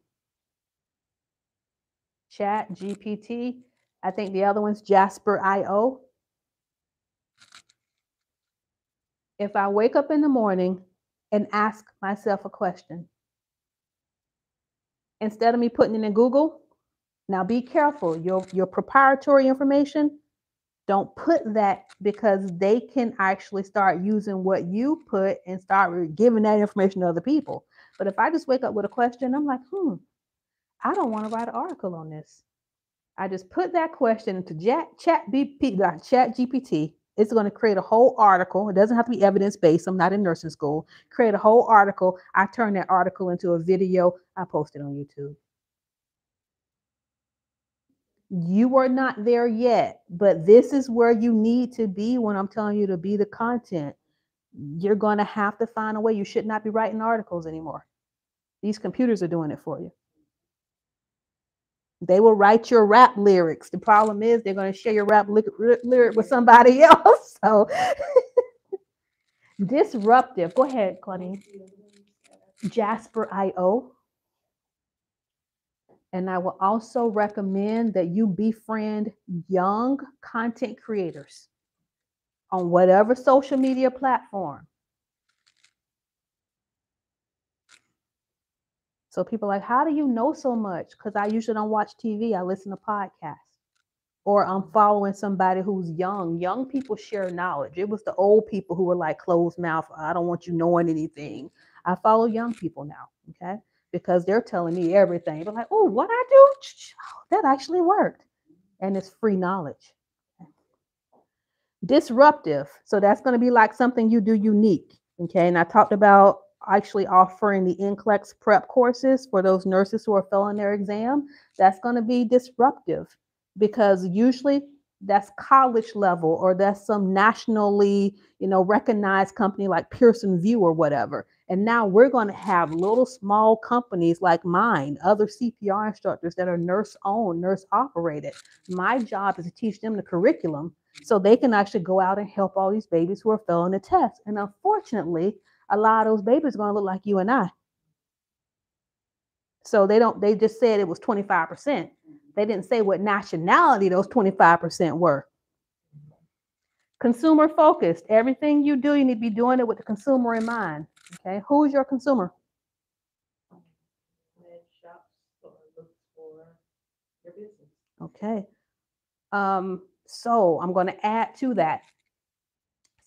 Chat GPT. I think the other one's Jasper IO. If I wake up in the morning and ask myself a question, instead of me putting it in Google, Now be careful, your proprietary information, don't put that, because they can actually start using what you put and start giving that information to other people. But if I just wake up with a question, I'm like, I don't want to write an article on this. I just put that question into chat GPT. It's going to create a whole article. It doesn't have to be evidence-based. I'm not in nursing school. Create a whole article. I turn that article into a video. I post it on YouTube. You are not there yet, but this is where you need to be when I'm telling you to be the content. You're going to have to find a way. You should not be writing articles anymore. These computers are doing it for you. They will write your rap lyrics. The problem is they're going to share your rap lyric with somebody else. So disruptive. Go ahead, Claudine. Jasper.io. And I will also recommend that you befriend young content creators on whatever social media platform. So people are like, how do you know so much? Because I usually don't watch TV. I listen to podcasts. Or I'm following somebody who's young. Young people share knowledge. It was the old people who were like closed mouth. I don't want you knowing anything. I follow young people now, okay? Because they're telling me everything. They're like, oh, what I do? That actually worked. And it's free knowledge. Disruptive. So that's going to be like something you do unique, okay? And I talked about actually offering the NCLEX prep courses for those nurses who are failing their exam. That's going to be disruptive, because usually that's college level, or that's some nationally, recognized company like Pearson VUE or whatever. And now we're going to have little small companies like mine, other CPR instructors that are nurse owned, nurse operated. My job is to teach them the curriculum so they can actually go out and help all these babies who are failing the test. And unfortunately, a lot of those babies are going to look like you and I. So they just said it was 25%. They didn't say what nationality those 25% were. Consumer focused. Everything you do, you need to be doing it with the consumer in mind. Okay, who's your consumer? Shops or look for your business. Okay. So I'm going to add to that.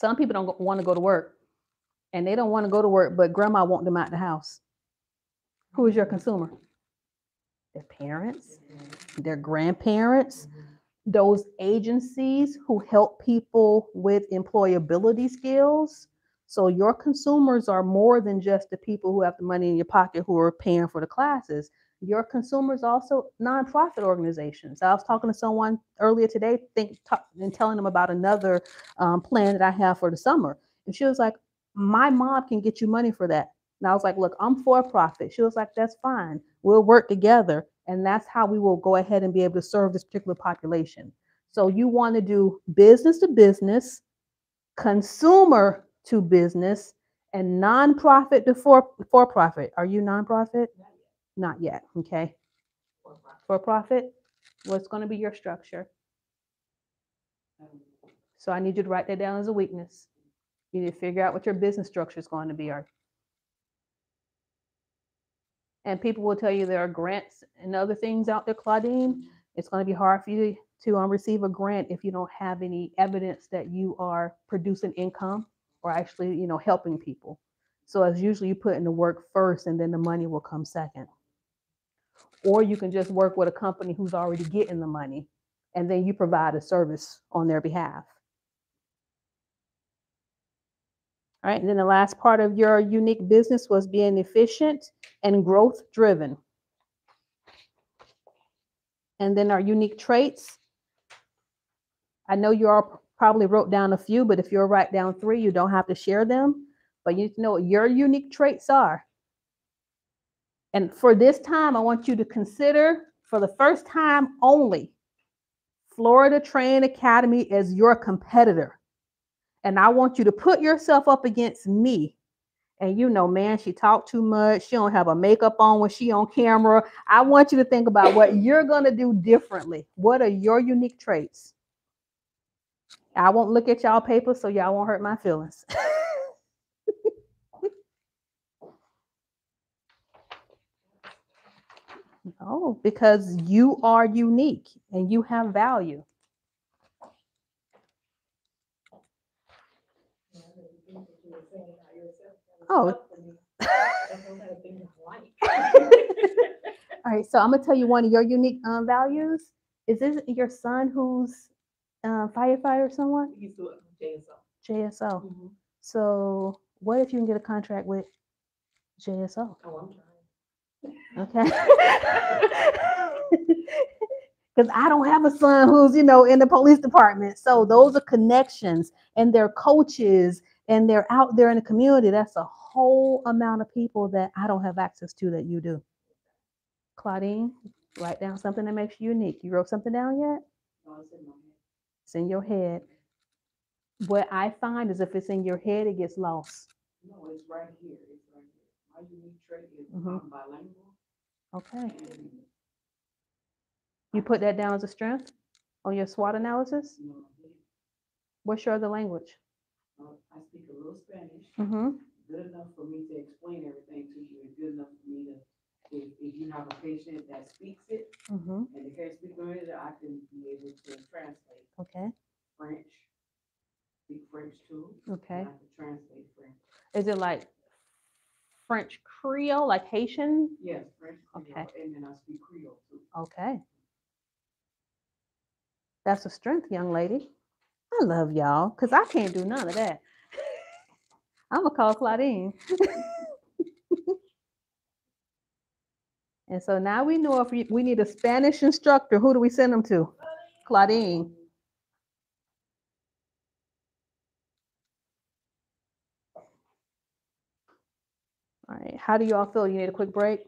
Some people don't want to go to work, and they don't want to go to work, but grandma wants them out the house. Who is your consumer? Their parents, their grandparents, those agencies who help people with employability skills. So your consumers are more than just the people who have the money in your pocket who are paying for the classes. Your consumers also nonprofit organizations. I was talking to someone earlier today, and telling them about another plan that I have for the summer. And she was like, my mom can get you money for that. And I was like, look, I'm for profit. She was like, that's fine. We'll work together. And that's how we will go ahead and be able to serve this particular population. So you want to do business to business, consumer to business, and nonprofit to for profit. Are you nonprofit? Not yet. Okay. For profit. What's going to be your structure? So I need you to write that down as a weakness. You need to figure out what your business structure is going to be. And people will tell you there are grants and other things out there, Claudine. It's going to be hard for you to receive a grant if you don't have any evidence that you are producing income or actually, helping people. So as usually you put in the work first, and then the money will come second. Or you can just work with a company who's already getting the money, and then you provide a service on their behalf. All right, and then the last part of your unique business was being efficient and growth driven. And then our unique traits. I know you all probably wrote down a few, but if you'll write down 3, you don't have to share them. But you need to know what your unique traits are. And for this time, I want you to consider, for the first time only, Florida Training Academy as your competitor. And I want you to put yourself up against me. And man, she talked too much. She don't have a makeup on when she on camera. I want you to think about what you're going to do differently. What are your unique traits? I won't look at y'all papers, so y'all won't hurt my feelings. No, because you are unique and you have value. Yeah, the things that you were saying about yourself, that was Oh. up for me. That's one kind of things I like. All right, so I'm gonna tell you one of your unique values. Is this your son who's firefighter or someone? He's doing JSO. JSO. Mm-hmm. So what if you can get a contract with JSO? Oh, I'm trying. Okay. Because I don't have a son who's, in the police department. So those are connections, and they're coaches, and they're out there in the community. That's a whole amount of people that I don't have access to that you do. Claudine, write down something that makes you unique. You wrote something down yet? No, it's in my head. It's in your head. What I find is if it's in your head, it gets lost. No, it's right here. It's right here. My unique trait is Mhm. I'm bilingual. Okay. And You put that down as a strength on your SWOT analysis? you know, What's your other language? I speak a little Spanish. Mm-hmm. Good enough for me to explain everything to you, and good enough for me to, if you have a patient that speaks it Mm-hmm. and they can't speak it, I can be able to translate. Okay. French, speak French too. Okay. And I can translate French. Is it like French Creole, like Haitian? Yes, French Creole, Okay. and then I speak Creole too. Okay. That's a strength, young lady. I love y'all because I can't do none of that. I'm going to call Claudine. And so now we know if we need a Spanish instructor, who do we send them to? Claudine. All right. How do you all feel? You need a quick break?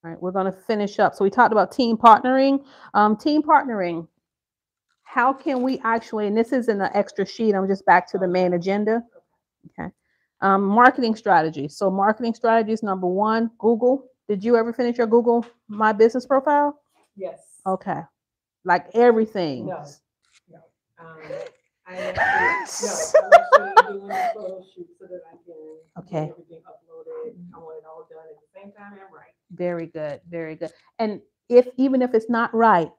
All right. We're going to finish up. So we talked about team partnering. Team partnering. How can we actually, and this is in the extra sheet, I'm just back to the main agenda. Okay. Marketing strategies. So marketing strategies, number one, Google. Did you ever finish your Google My Business profile? Yes. Okay. Like everything. No. I'm actually doing a photo shoot so that I can Okay. get everything uploaded. I want it all done at the same time and right. Very good. Very good. And even if it's not right,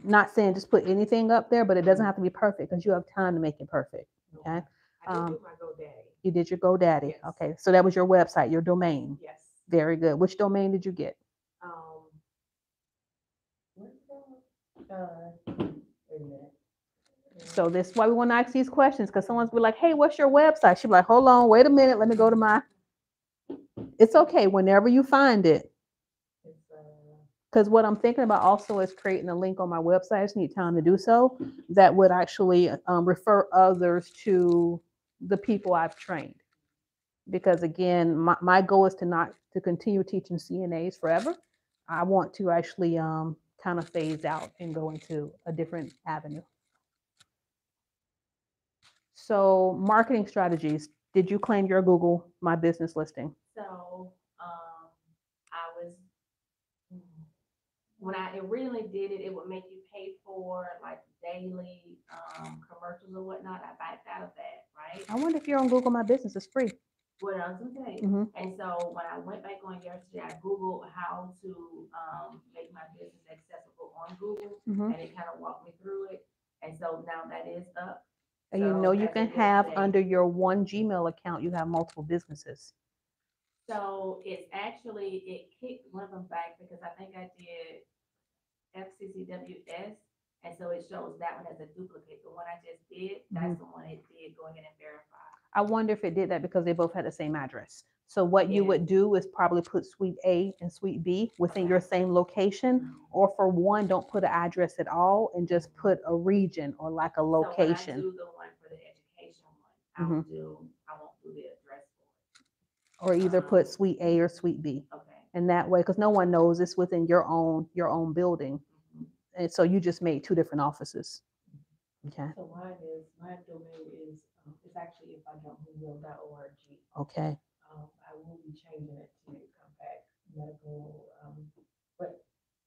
not saying just put anything up there, but it doesn't have to be perfect because you have time to make it perfect. Okay. I did do my GoDaddy. You did your GoDaddy. Yes. Okay. So that was your website, your domain. Yes. Very good. Which domain did you get? Where's that? Wait a minute. So this is why we want to ask these questions, because someone's be like, hey, what's your website? She'll be like, hold on, wait a minute, let me go to my. It's okay whenever you find it. Because what I'm thinking about also is creating a link on my website. I just need time to do so. That would actually refer others to the people I've trained. Because again, my goal is to continue teaching CNAs forever. I want to actually kind of phase out and go into a different avenue. So marketing strategies. Did you claim your Google My Business listing? So I was, when I originally did it, it would make you pay for like daily commercials or whatnot. I backed out of that, right? I wonder if you're on Google My Business. It's free. What I was gonna say. Mm-hmm. And so when I went back on yesterday, I Googled how to make my business accessible on Google, Mm-hmm. and it kind of walked me through it. And so now that is up. And So you as can of have yesterday- under your one Gmail account, you have multiple businesses. So it's actually, it kicked one of them back because I think I did FCCWS. And so it shows that one as a duplicate. The one I just did, that's the one it did go ahead and verify. I wonder if it did that because they both had the same address. So what you would do is probably put suite A and suite B within your same location, or for one, don't put an address at all and just put a region or like a location. So when I do the one for the education one, I won't do the address for it. Or either put suite A or suite B. Okay. And that way, because no one knows it's within your own building. And so you just made two different offices. Okay. So my domain is, it's actually ifidon'twhowill.org. Okay. I will be changing it to Compact Medical,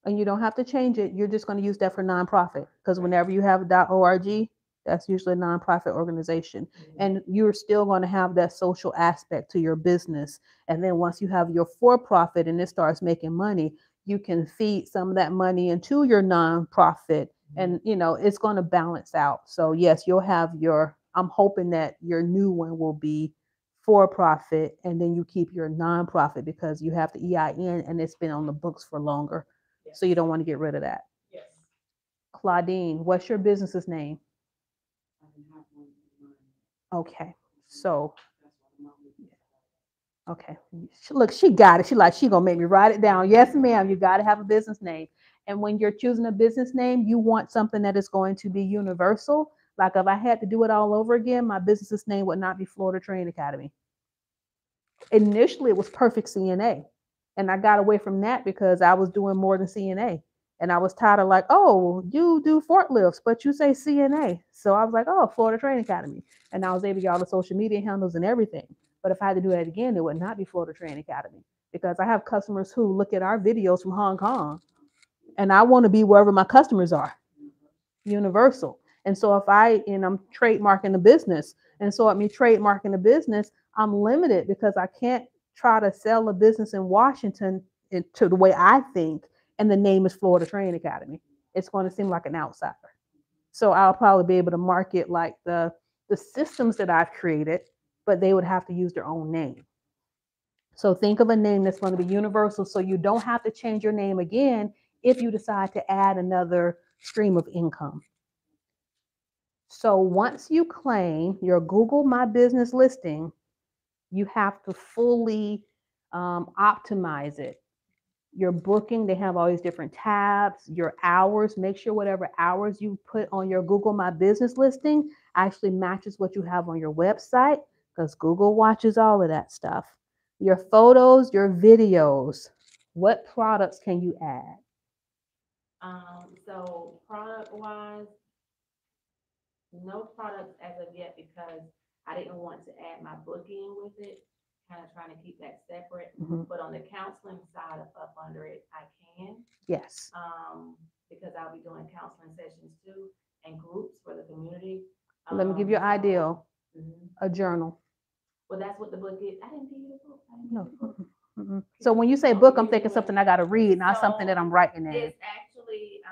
And you don't have to change it. You're just going to use that for nonprofit, because whenever you have .org, That's usually a nonprofit organization. And you're still going to have that social aspect to your business. And then once you have your for-profit and it starts making money, you can feed some of that money into your nonprofit, and it's going to balance out. So yes, you'll have your, I'm hoping that your new one will be for profit, and then you keep your nonprofit because you have the EIN and it's been on the books for longer. Yes. So you don't want to get rid of that. Yes. Claudine, what's your business's name? I can have one in mind. Okay. So, That's what I'm looking okay. Look, she got it. She gonna make me write it down. Yes, ma'am. You got to have a business name. And when you're choosing a business name, you want something that is going to be universal. Like if I had to do it all over again, my business's name would not be Florida Training Academy. Initially, it was Perfect CNA. And I got away from that because I was doing more than CNA. And I was tired of like, oh, you do forklifts, but you say CNA. So I was like, oh, Florida Training Academy. And I was able to get all the social media handles and everything. But if I had to do that again, it would not be Florida Training Academy, because I have customers who look at our videos from Hong Kong, and I want to be wherever my customers are, universal. And so and I'm trademarking the business. And so at me trademarking the business, I'm limited because I can't try to sell a business in Washington to the way I think, and the name is Florida Training Academy. It's going to seem like an outsider. So I'll probably be able to market like the systems that I've created, but they would have to use their own name. So think of a name that's going to be universal, so you don't have to change your name again if you decide to add another stream of income. So once you claim your Google My Business listing, you have to fully optimize it. Your booking, they have all these different tabs, your hours, make sure whatever hours you put on your Google My Business listing actually matches what you have on your website, because Google watches all of that stuff. Your photos, your videos, what products can you add? So product wise, no products as of yet, because I didn't want to add my booking with it, kind of trying to keep that separate. Mhm. But on the counseling side of up under it, I can, Yes. because I'll be doing counseling sessions too and groups for the community. Let me give you an idea. Mhm. A journal. Well, that's what the book is. I didn't give you the book. No. So when you say book, I'm thinking something I got to read, not something that I'm writing in. It's actually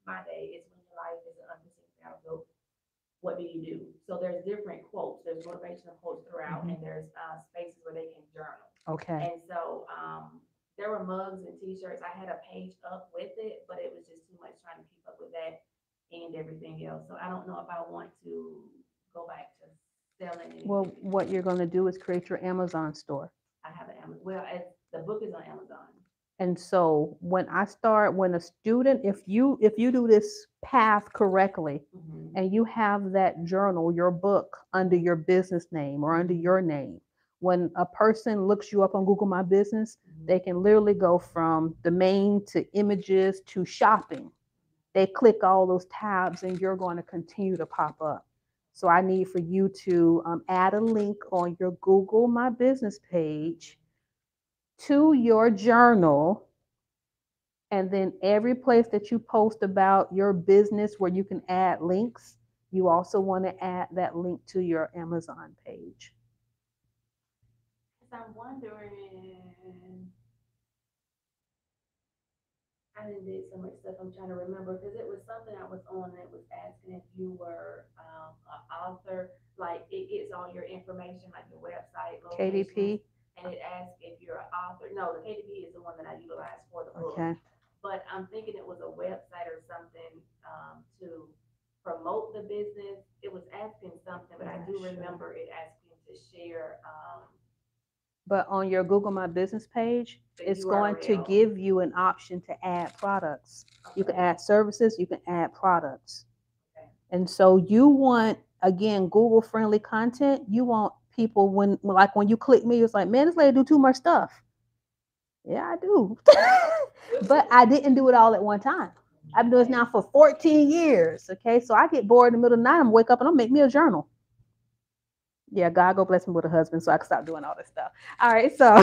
my day. It's when your life is an unforeseen battlefield. What do you do? So there's different quotes. There's motivational quotes throughout, and there's spaces where they can journal. Okay. And so there were mugs and T-shirts. I had a page up with it, but it was just too much trying to keep up with that and everything else. So I don't know if I want to go back to selling anything. Well, what you're going to do is create your Amazon store. I have an Amazon. Well, the book is on Amazon. And so when a student, if you do this path correctly, Mm-hmm. and you have that journal, your book, under your business name or under your name, when a person looks you up on Google My Business, they can literally go from domain to images to shopping. They click all those tabs and you're going to continue to pop up. So I need for you to add a link on your Google My Business page to your journal. And then every place that you post about your business where you can add links, you also want to add that link to your Amazon page. Because I'm wondering, I didn't did so much stuff. I'm trying to remember, because it was something I was on that was asking if you were an author. Like it gets all your information, like your website, locations, KDP. and it asks if you're an author. No, the KDP is the one that I utilize for the book. Okay. But I'm thinking it was a website or something to promote the business. It was asking something, but I do remember it asking to share. But on your Google My Business page, The it's going to URL. give you an option to add products. You can add services, you can add products. Okay. And so you want, again, Google friendly content. You want people when you click me, it's like, man, this lady do too much stuff. Yeah, I do. But I didn't do it all at one time. I've been doing this now for 14 years. Okay. So I get bored in the middle of the night. I'm wake up and I'll make me a journal. Yeah, God go bless me with a husband so I can stop doing all this stuff. All right. So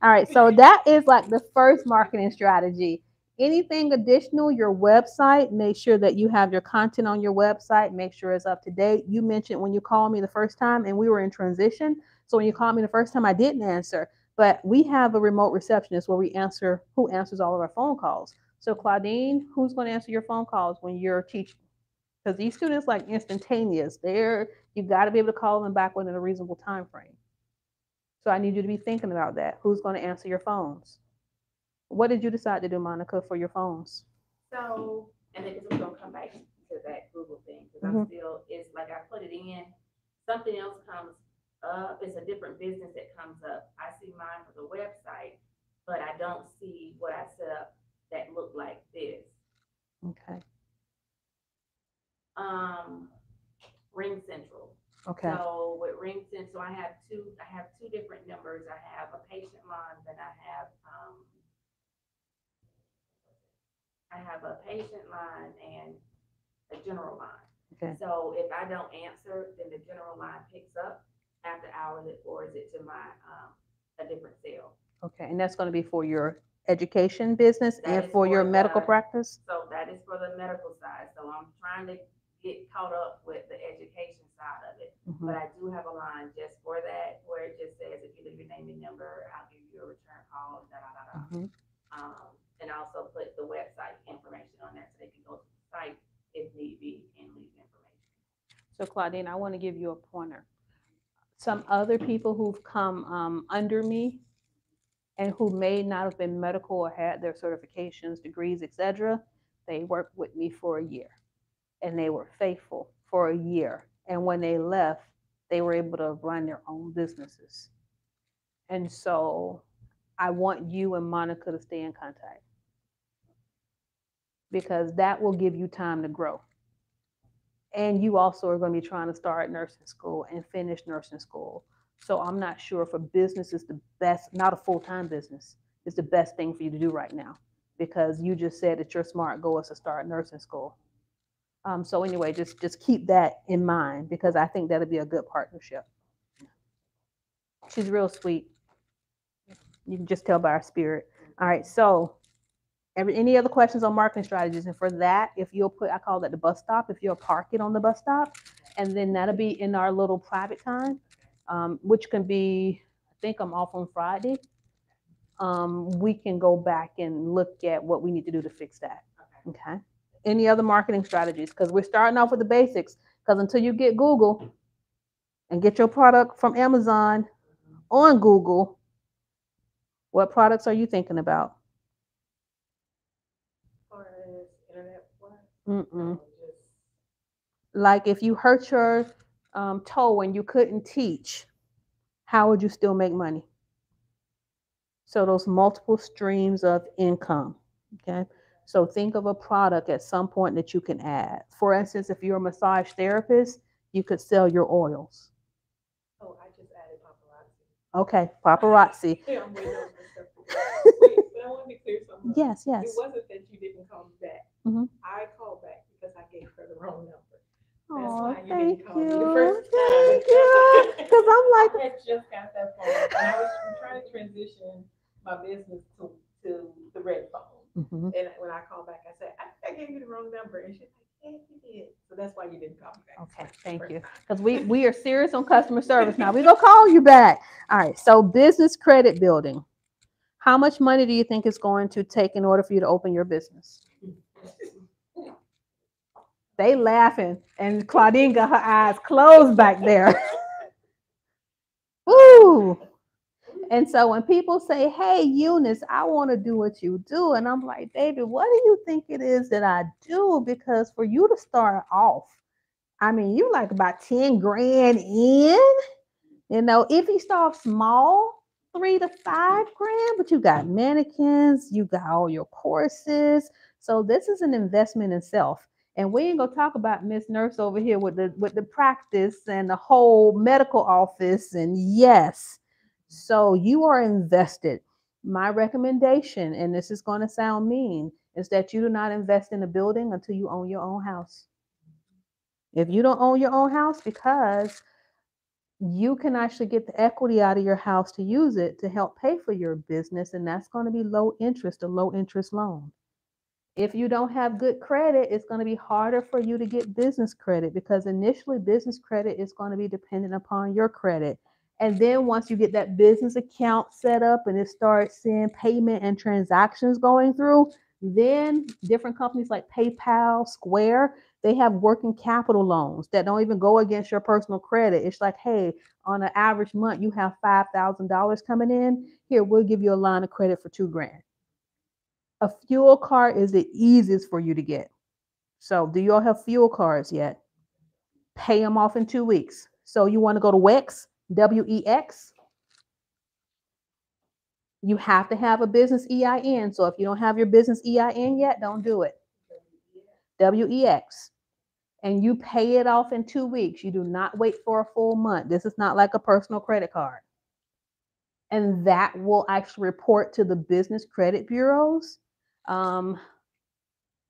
all right. So that is like the first marketing strategy Anything additional, your website, make sure that you have your content on your website, make sure it's up to date. You mentioned when you called me the first time and we were in transition. So when you called me the first time, I didn't answer. But we have a remote receptionist where we answer who answers all of our phone calls. So Claudine, who's going to answer your phone calls when you're teaching? Because these students like instantaneous. You got to be able to call them back within a reasonable time frame. So I need you to be thinking about that. Who's going to answer your phones? What did you decide to do, Monica, for your phones? So, and then we're gonna come back to that Google thing, because Mhm. I'm still, it's like I put it in, something else comes up, it's a different business that comes up. I see mine for the website, but I don't see what I set up that looked like this. Okay. Ring Central. Okay. So with Ring Central, I have two different numbers. I have a patient line, then I have a patient line and a general line. Okay. So if I don't answer, then the general line picks up after hours, it forwards it to my a different cell. Okay. And that's going to be for your education business That and is for your for medical the- practice? So that is for the medical side. So I'm trying to get caught up with the education side of it. Mhm. But I do have a line just for that where it just says, if you leave your name and number, I'll give you a return call, da da da da. Mhm. And also put the website information on there so they can go to the site if need be and leave information. So Claudine, I want to give you a pointer. Some other people who've come under me and who may not have been medical or had their certifications, degrees, etc., they worked with me for a year and they were faithful for a year. And when they left, they were able to run their own businesses. And so I want you and Monica to stay in contact because that will give you time to grow. And you also are going to be trying to start nursing school and finish nursing school. So I'm not sure if a business is the best, not a full-time business, is the best thing for you to do right now because you just said that your smart goal is to start nursing school. So anyway, just keep that in mind because I think that'll be a good partnership. She's real sweet. You can just tell by her spirit. All right, so any other questions on marketing strategies? And for that, if you'll put, I call that the bus stop, if you'll park it on the bus stop, and then that'll be in our little private time, which can be, I think I'm off on Friday. We can go back and look at what we need to do to fix that. Okay. Any other marketing strategies? Because we're starting off with the basics. Because until you get Google and get your product from Amazon on Google, what products are you thinking about? As far as internet plus, Mm-mm. just Like if you hurt your toe and you couldn't teach, how would you still make money? So those multiple streams of income. Okay. So think of a product at some point that you can add. For instance, if you're a massage therapist, you could sell your oils. oh, I just added paparazzi. Okay, paparazzi. Yeah, I'm waiting on this stuff to go. Wait, but I want to be clear something. Yes, It yes. wasn't that you didn't call me back. Mhm. I called back because I gave her the wrong number. That's Oh, why you thank didn't call me you. the first time. Thank you. Because I'm I like, had just got that phone, and I was trying to transition my business to the red phone. Mhm. And when I called back, I said, I gave you the wrong number. And she's like, yeah, you did. So that's why you didn't call me back. okay, thank you. Because we are serious on customer service now. We're going to call you back. All right, so business credit building. How much money do you think it's going to take in order for you to open your business? They laughing, and Claudine got her eyes closed back there. Woo! And so when people say, hey, Eunice, I want to do what you do, and I'm like, David, what do you think it is that I do? Because for you to start off, I mean, you like about 10 grand in, if you start small, 3 to 5 grand, but you got mannequins, you got all your courses. So this is an investment in self. And we ain't gonna talk about Miss Nurse over here with the practice and the whole medical office. And yes, so you are invested. My recommendation, and this is going to sound mean, is that you do not invest in a building until you own your own house. If you don't own your own house, because you can actually get the equity out of your house to use it to help pay for your business, and that's going to be low interest, a low interest loan. If you don't have good credit, it's going to be harder for you to get business credit because initially business credit is going to be dependent upon your credit. And then once you get that business account set up and it starts seeing payment and transactions going through, then different companies like PayPal, Square, they have working capital loans that don't even go against your personal credit. It's like, hey, on an average month, you have $5,000 coming in. Here, we'll give you a line of credit for $2,000. A fuel card is the easiest for you to get. So, do you all have fuel cards yet? Pay them off in 2 weeks. So, you want to go to WEX, WEX? You have to have a business EIN. So, if you don't have your business EIN yet, don't do it. WEX. And you pay it off in 2 weeks. You do not wait for a full month. This is not like a personal credit card. And that will actually report to the business credit bureaus.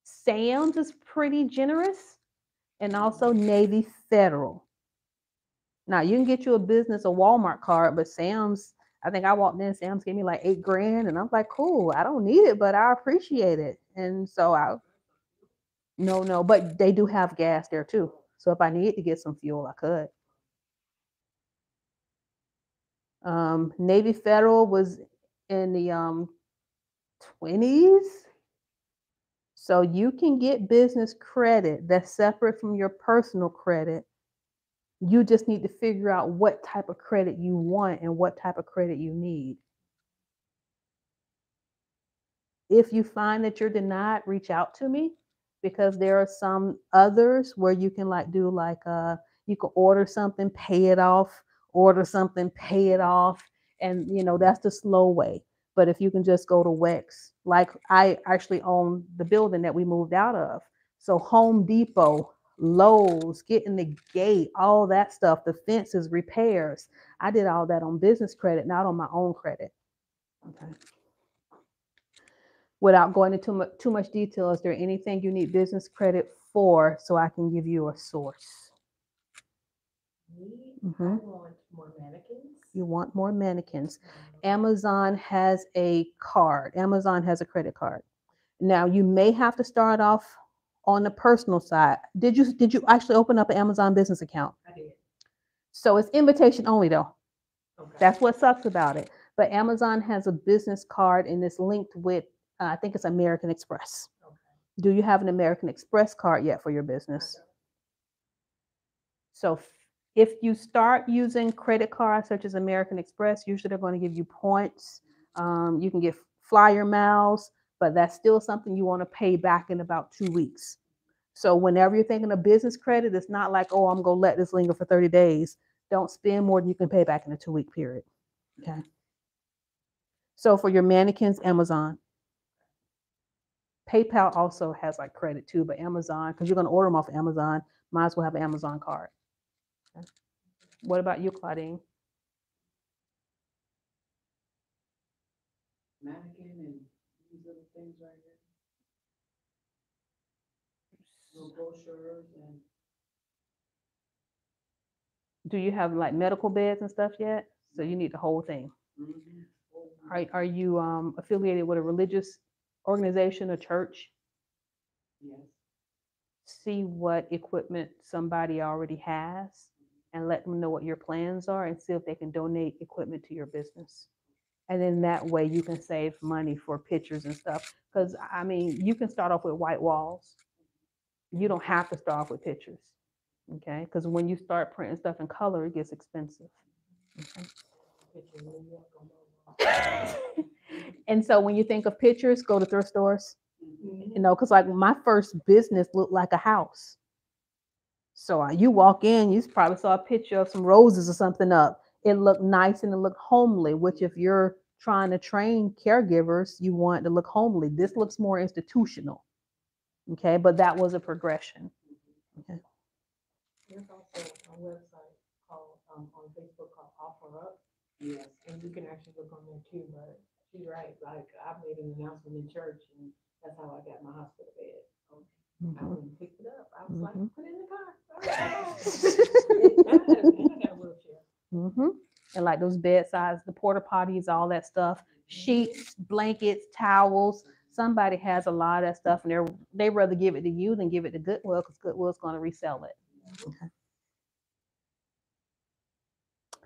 Sam's is pretty generous, and also Navy Federal. Now you can get you a Walmart card, but Sam's, I think I walked in, Sam's gave me like $8,000, and I'm like, cool, I don't need it, but I appreciate it. And so no, but they do have gas there too. So if I need to get some fuel, I could. Navy Federal was in the 20s. So you can get business credit that's separate from your personal credit. You just need to figure out what type of credit you want and what type of credit you need. If you find that you're denied, reach out to me, because there are some others where you can you can order something, pay it off, order something, pay it off. And that's the slow way. But if you can just go to WEX, like I actually own the building that we moved out of. So Home Depot, Lowe's, getting the gate, all that stuff, the fences, repairs. I did all that on business credit, not on my own credit. Okay. Without going into too much detail, is there anything you need business credit for so I can give you a source? I want more mannequins. You want more mannequins. Amazon has a card. Amazon has a credit card. Now you may have to start off on the personal side. Did you actually open up an Amazon business account? I did. So it's invitation only though. Okay. That's what sucks about it. But Amazon has a business card and it's linked with I think it's American Express. Okay. Do you have an American Express card yet for your business? So if you start using credit cards such as American Express, usually they're going to give you points. You can get flyer miles, but that's still something you want to pay back in about 2 weeks. So whenever you're thinking of business credit, it's not like, oh, I'm going to let this linger for 30 days. Don't spend more than you can pay back in a 2-week period. Okay. So for your mannequins, Amazon. PayPal also has like credit too, but Amazon, because you're going to order them off of Amazon, might as well have an Amazon card. Okay. What about you, Claudine? Mannequin and these little things right here. Little brochures and. Do you have like medical beds and stuff yet? So you need the whole thing. Mm-hmm. Are you affiliated with a religious organization or church? Yes. See what equipment somebody already has and let them know what your plans are and see if they can donate equipment to your business. And then that way you can save money for pictures and stuff. Because I mean, you can start off with white walls. You don't have to start off with pictures. Okay. Because when you start printing stuff in color, it gets expensive. Okay. And so when you think of pictures, go to thrift stores. Because like my first business looked like a house. So you walk in, you probably saw a picture of some roses or something up. It looked nice and it looked homely, which if you're trying to train caregivers, you want it to look homely. This looks more institutional. Okay, but that was a progression. Okay. There's also a website called on Facebook called Offer Up. Yes. And you can actually look on there too, but she's right. Like I made an announcement in church and that's how I got my hospital bed. I went and picked it up. I was like, put it in the car. And I got a wheelchair. And like those bedsides, the porta potties, all that stuff, sheets, blankets, towels. somebody has a lot of that stuff and they rather give it to you than give it to Goodwill because Goodwill's going to resell it. Okay.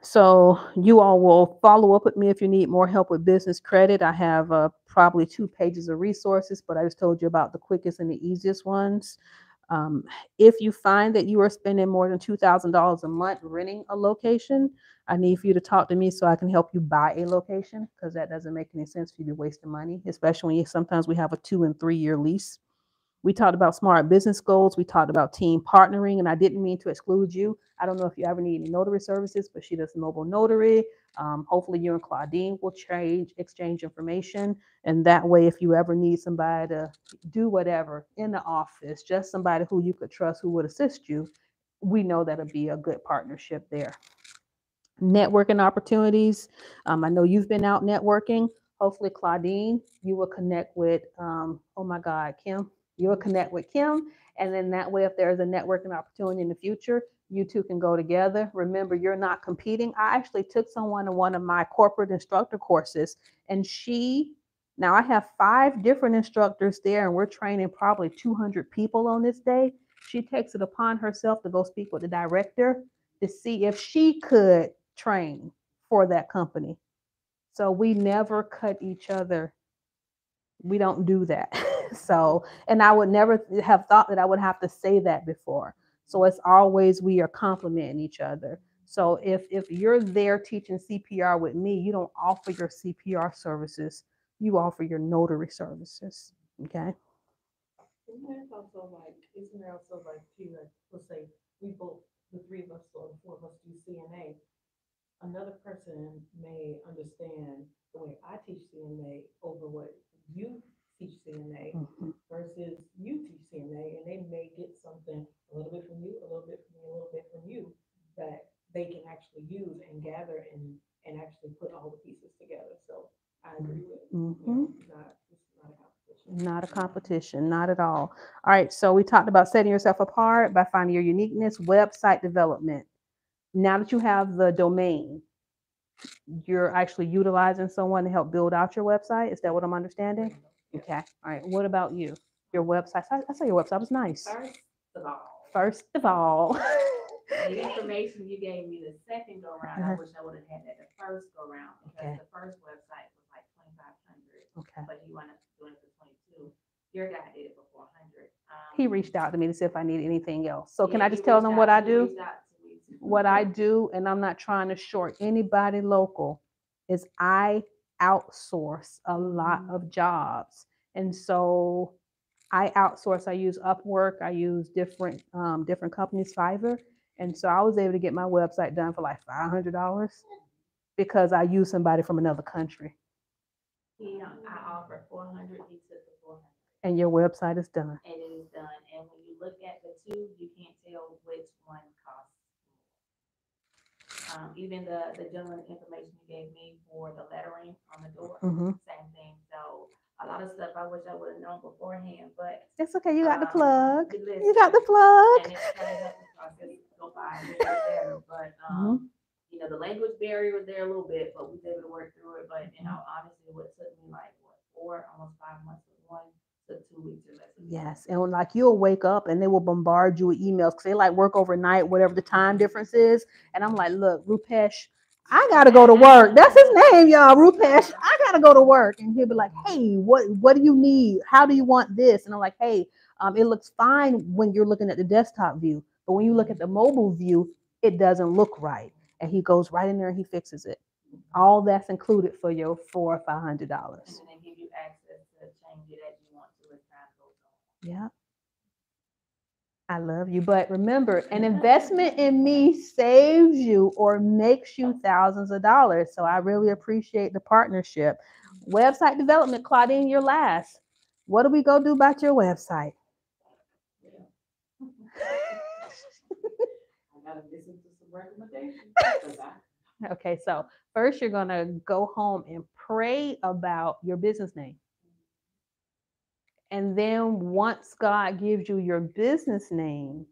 So you all will follow up with me if you need more help with business credit. I have probably 2 pages of resources, but I just told you about the quickest and the easiest ones. If you find that you are spending more than $2,000 a month renting a location, I need for you to talk to me so I can help you buy a location, because that doesn't make any sense for you to be wasting money, especially when sometimes we have a 2 and 3 year lease. We talked about smart business goals. We talked about team partnering, and I didn't mean to exclude you. I don't know if you ever need any notary services, but she does mobile notary. Hopefully you and Claudine will exchange information. And that way, if you ever need somebody to do whatever in the office, just somebody who you could trust who would assist you, we know that'll be a good partnership there. Networking opportunities. I know you've been out networking. Hopefully, Claudine, you will connect with, oh my God, Kim. You will connect with Kim. And then that way, if there's a networking opportunity in the future, you two can go together. Remember, you're not competing. I actually took someone to one of my corporate instructor courses, and now I have 5 different instructors there, and we're training probably 200 people on this day. She takes it upon herself to go speak with the director to see if she could train for that company. So we never cut each other. We don't do that. So, and I would never have thought that I would have to say that before. So it's always we are complimenting each other. So if you're there teaching CPR with me, you don't offer your CPR services. You offer your notary services. Okay. Isn't there also like too, like, let's say we both, the 3 of us or the 4 of us do CNA. Another person may understand the way I teach CNA over what you teach CNA versus you teach CNA, and they may get something a little bit from you, a little bit from me, a little bit from you that they can actually use and gather and actually put all the pieces together. So I agree with Not a competition, not at all. All right, so we talked about setting yourself apart by finding your uniqueness, website development. Now that you have the domain, you're actually utilizing someone to help build out your website. Is that what I'm understanding? Okay. All right. What about you? Your website. I saw your website was nice. First of all. The information you gave me the second go round, I wish I would have had that the first go round, because the first website was like 2,500. Okay. But you want to do it for 22. Your guy did it for 400. He reached out to me to see if I needed anything else. So can I just tell them what I do? What I do, and I'm not trying to short anybody local, is I outsource a lot of jobs. And so I outsource. I use Upwork. I use different companies, Fiverr. And so I was able to get my website done for like $500 because I use somebody from another country. I offered 400. He took the 400. And your website is done. And it is done. And when you look at the 2, you can't tell which one costs. Even the gentleman information you gave me for the lettering on the door, same thing. So a lot of stuff I wish I would have known beforehand, but it's okay. You got the plug. You got the plug. And it's kind of helped the process go by a little bit better. But the language barrier was there a little bit, but we was able to work through it. But honestly, what took me like 4, almost 5 months with one. Took 2 weeks or less. Yes, and like you'll wake up and they will bombard you with emails because they like work overnight, whatever the time difference is. And I'm like, look, Rupesh, I gotta go to work. That's his name, y'all. Rupesh, I gotta go to work. And he'll be like, hey, what do you need? How do you want this? And I'm like, hey, it looks fine when you're looking at the desktop view, but when you look at the mobile view, it doesn't look right. And he goes right in there and he fixes it. All that's included for your $400 or $500. And then they give you access to change it as you want to as time goes on. Yeah. I love you. But remember, an investment in me saves you or makes you thousands of dollars. So I really appreciate the partnership. Website development, Claudine, you're last. What do we go do about your website? I gotta listen to some recommendations. Okay, so first you're going to go home and pray about your business name. And then once God gives you your business name,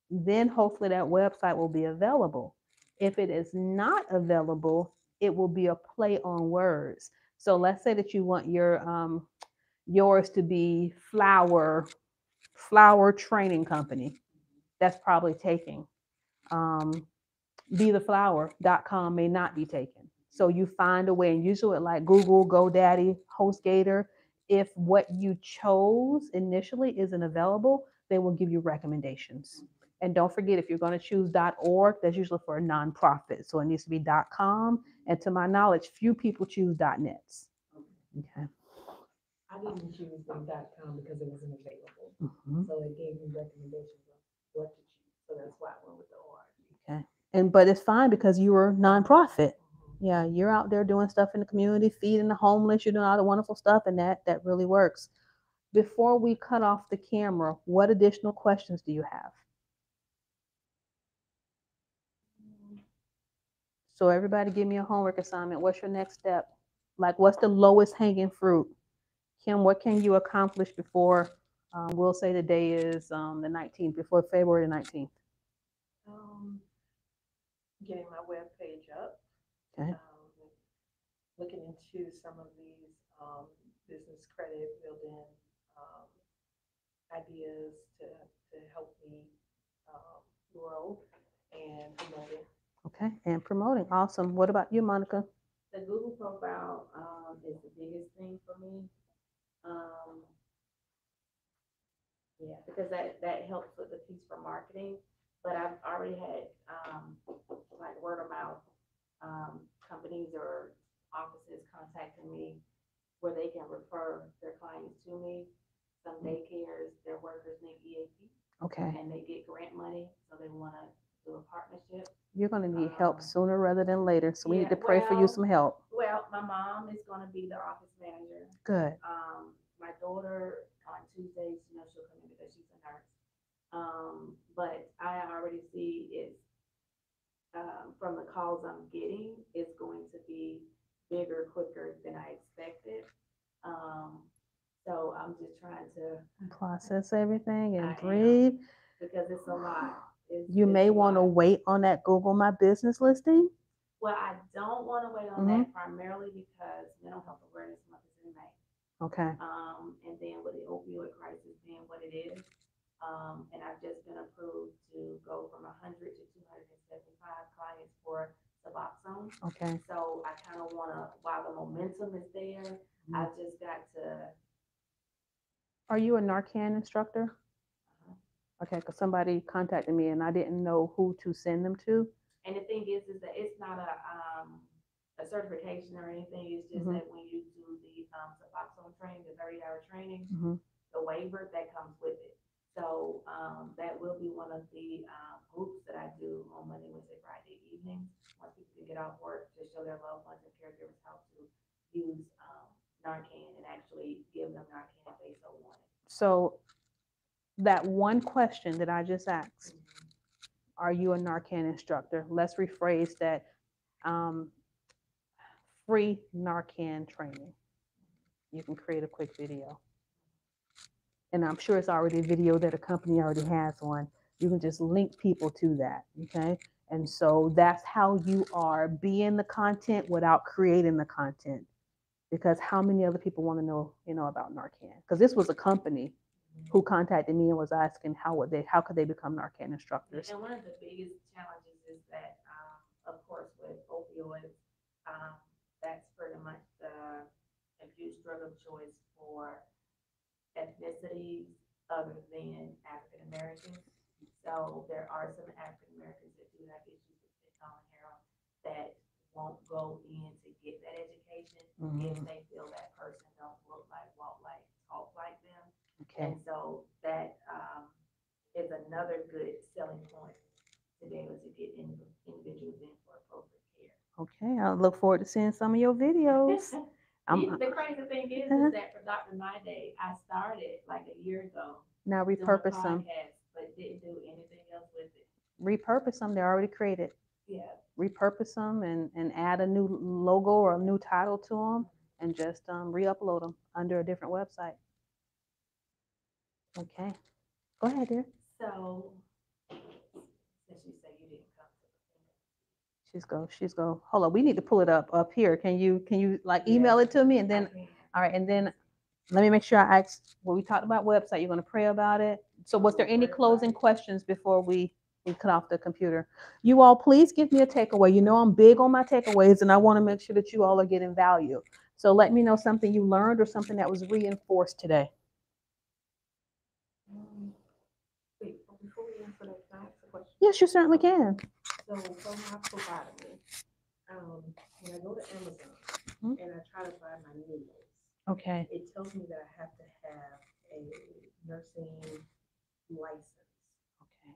then hopefully that website will be available. If it is not available, it will be a play on words. So let's say that you want your yours to be flower training company. That's probably taking. BeTheFlower.com may not be taken. So you find a way, and usually like Google, GoDaddy, HostGator, if what you chose initially isn't available, they will give you recommendations. And don't forget, if you're going to choose .org, that's usually for a nonprofit. So it needs to be .com. And to my knowledge, few people choose .nets. Okay. I didn't choose the .com because it wasn't available. Mhm. So it gave me recommendations of what to choose. So that's why I went with the org. Okay. But it's fine because you were nonprofit. Yeah, you're out there doing stuff in the community, feeding the homeless, you're doing all the wonderful stuff, and that really works. Before we cut off the camera, what additional questions do you have? So everybody give me a homework assignment. What's your next step? Like, what's the lowest hanging fruit? Kim, what can you accomplish before, we'll say the day is the 19th, before February the 19th? Getting my web page up. Okay. Looking into some of these business credit building ideas to help me grow and promote it. Okay, and promoting. Awesome. What about you, Monica? The Google profile is the biggest thing for me. Yeah, because that helps with the piece for marketing. But I've already had like word of mouth companies or offices contacting me where they can refer their clients to me. Some daycares, their workers need EAP. Okay. And they get grant money, so they want to do a partnership. You're going to need help sooner rather than later, so we need to pray for you some help. Well, my mom is going to be the office manager. Good. My daughter on Tuesdays, she'll come in because she's a nurse. But I already see it from the calls I'm getting, it's going to be bigger, quicker than I expected. So I'm just trying to process everything and breathe. Because it's a lot. You may want to wait on that Google My Business listing. Well, I don't want to wait on that primarily because mental health awareness month is in May. Okay. And then with the opioid crisis being what it is, and I've just been approved to go from 100 to 275 clients for Suboxone. Okay. So I kind of want to, while the momentum is there, I just got to. Are you a Narcan instructor? Okay, because somebody contacted me and I didn't know who to send them to. And the thing is that it's not a certification or anything. It's just that when you do the Suboxone training, the 30-hour training, the waiver that comes with it. So that will be one of the groups that I do on Monday, Wednesday, Friday evenings. Once people can get off work to show their loved ones and caregivers how to use Narcan and actually give them Narcan if they so want it. So that one question that I just asked, are you a Narcan instructor? Let's rephrase that. Free Narcan training. You can create a quick video. And I'm sure it's already a video that a company already has on. You can just link people to that, okay? And so that's how you are being the content without creating the content. Because how many other people want to know, about Narcan? Because this was a company who contacted me and was asking how could they become Narcan instructors. And one of the biggest challenges is that, of course, with opioids, that's pretty much the abuse drug of choice for ethnicities other than African Americans. So there are some African Americans that do have issues with fentanyl and heroin that won't go in to get that education if they feel that person don't look like, walk like, talk like them. Okay. And so that is another good selling point to be able to get individuals in for appropriate care. Okay, I look forward to seeing some of your videos. The crazy thing is that for Dr. My Day, I started like a year ago. Now repurpose them. But didn't do anything else with it. Repurpose them. They're already created. Yeah. Repurpose them and add a new logo or a new title to them and just re-upload them under a different website. Okay. Go ahead, dear. So, since you say you didn't come to the She's go. Hold on. We need to pull it up here. Can you like email it to me and then, all right. And then let me make sure I asked, well, we talked about website. You're going to pray about it. So was there any closing questions before we cut off the computer? You all, please give me a takeaway. You know, I'm big on my takeaways and I want to make sure that you all are getting value. So let me know something you learned or something that was reinforced today. Wait, before we answer that, can I ask a question? Yes, you certainly can. So for my phlebotomy, when I go to Amazon Mhm. and I try to buy my needles, Okay. it tells me that I have to have a nursing license Okay.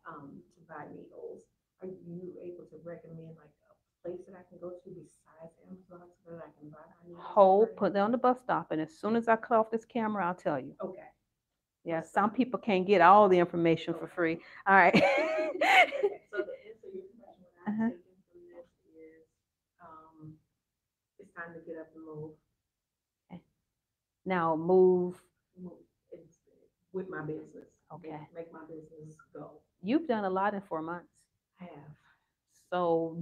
to buy needles. Are you able to recommend like a place that I can go to besides Amazon so that I can buy my needles? Hold, put that on the bus stop, and as soon as I cut off this camera, I'll tell you. Okay. Yeah, some people can't get all the information for free. All right. Okay. So the answer to your question, what I've taken from this is, it's time to get up and move. Now move. It's with my business. Okay. Make my business go. You've done a lot in 4 months. I have. So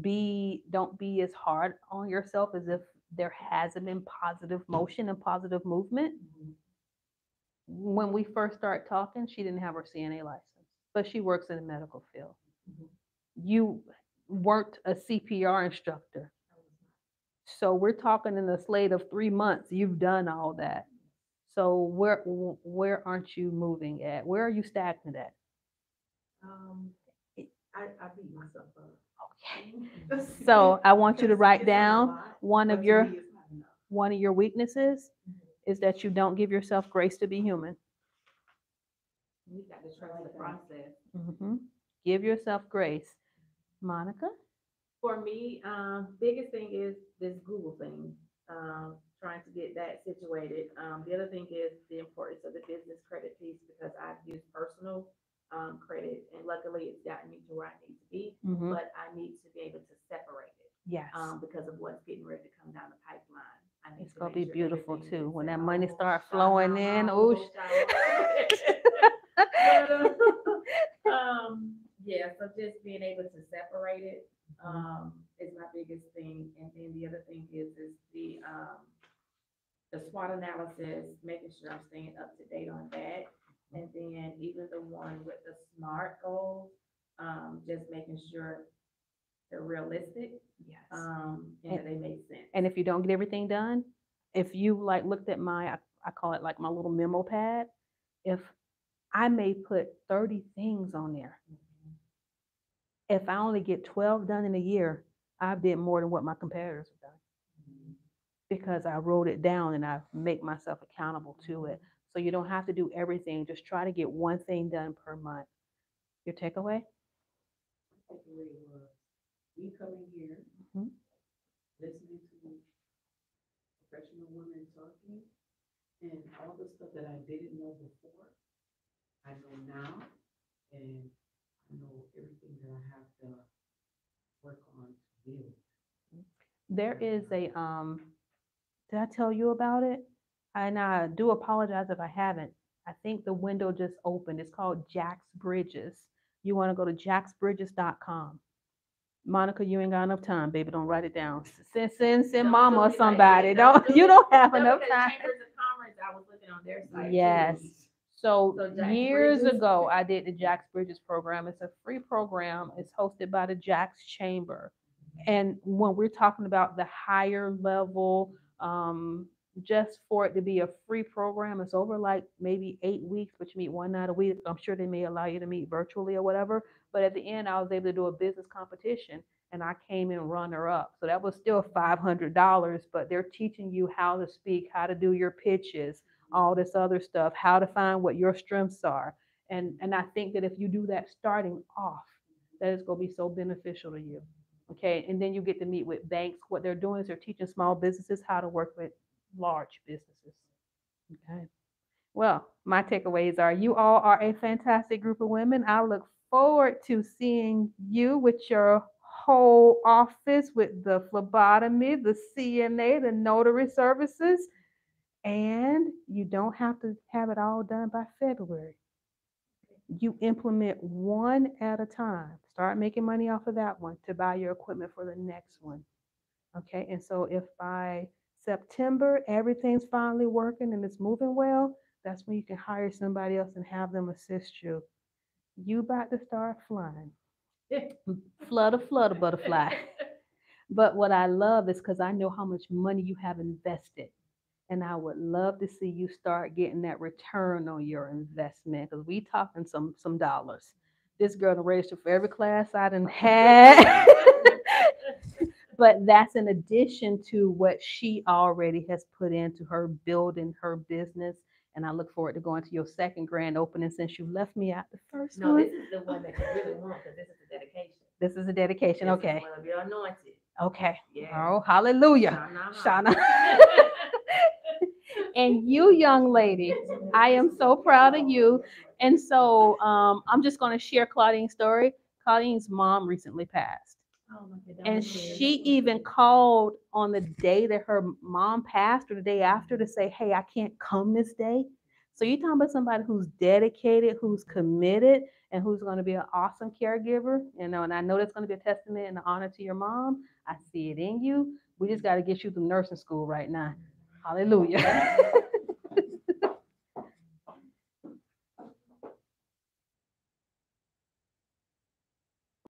don't be as hard on yourself as if there hasn't been positive motion and positive movement. When we first started talking, she didn't have her CNA license, but she works in the medical field. You weren't a CPR instructor. So we're talking in a slate of 3 months, you've done all that. So where aren't you moving at? Where are you stagnant at? I beat myself up. Okay. So I want you to write down one of your weaknesses is that you don't give yourself grace to be human. You got to trust the process. Give yourself grace. Monica? For me, biggest thing is this Google thing. Trying to get that situated. The other thing is the importance of the business credit piece because I've used personal credit and luckily it's gotten me to where I need to be, but I need to be able to separate it. Yes. Because of what's getting ready to come down the pipeline. It's gonna be beautiful too when that money starts flowing in. Oh, yeah. So just being able to separate it is my biggest thing, and then the other thing is the SWOT analysis, making sure I'm staying up to date on that, and then even the one with the SMART goals, just making sure they're realistic. Yes. And that they make sense. And if you don't get everything done, if you like looked at I call it like my little memo pad, if I may put 30 things on there. If I only get 12 done in a year, I've did more than what my competitors have done. Because I wrote it down and I make myself accountable to it. So you don't have to do everything. Just try to get one thing done per month. Your takeaway? Takeaway was me coming here, listening to professional women talking, and all the stuff that I didn't know before, I know now, and I know everything that I have to work on to build. There is a did I tell you about it? And I do apologize if I haven't. I think the window just opened. It's called Jax Bridges. You want to go to jaxbridges.com. Monica, you ain't got enough time, baby. Don't write it down. Send mama or somebody. You don't have enough time. Chambers of Commerce, I was looking on their site. Yes. Too. So Jax years Bridges? ago, I did the Jax Bridges program. It's a free program. It's hosted by the Jax Chamber. And when we're talking about the higher level, just for it to be a free program, it's over like maybe 8 weeks, but you meet one night a week. I'm sure they may allow you to meet virtually or whatever. But at the end, I was able to do a business competition and I came in runner up. So that was still $500, but they're teaching you how to speak, how to do your pitches, all this other stuff, how to find what your strengths are. And I think that if you do that starting off, that is going to be so beneficial to you. Okay. And then you get to meet with banks. What they're doing is they're teaching small businesses how to work with large businesses. Okay. Well, my takeaways are you all are a fantastic group of women. I look forward to seeing you with your whole office with the phlebotomy, the CNA, the notary services. And you don't have to have it all done by February. You implement one at a time. Start making money off of that one to buy your equipment for the next one. Okay. And so if by September, everything's finally working and it's moving well. That's when you can hire somebody else and have them assist you. You about to start flying. Flutter, flutter, butterfly. But what I love is because I know how much money you have invested. And I would love to see you start getting that return on your investment because we talking some dollars. This girl done registered for every class I done had. But that's in addition to what she already has put into her building her business. And I look forward to going to your second grand opening since you left me at the first No, one. this is the one that you really want because this is the dedication. This is a dedication. This Okay. is one of your anointed. Okay. Yeah. Oh, hallelujah. Shana. Shauna. And you, young lady, I am so proud of you. And so I'm just going to share Claudine's story. Claudine's mom recently passed. Oh my And goodness. she even called on the day that her mom passed or the day after to say, hey, I can't come this day. So you're talking about somebody who's dedicated, who's committed, and who's going to be an awesome caregiver. You know, and I know that's going to be a testament and an honor to your mom. I see it in you. We just got to get you through nursing school right now. Hallelujah.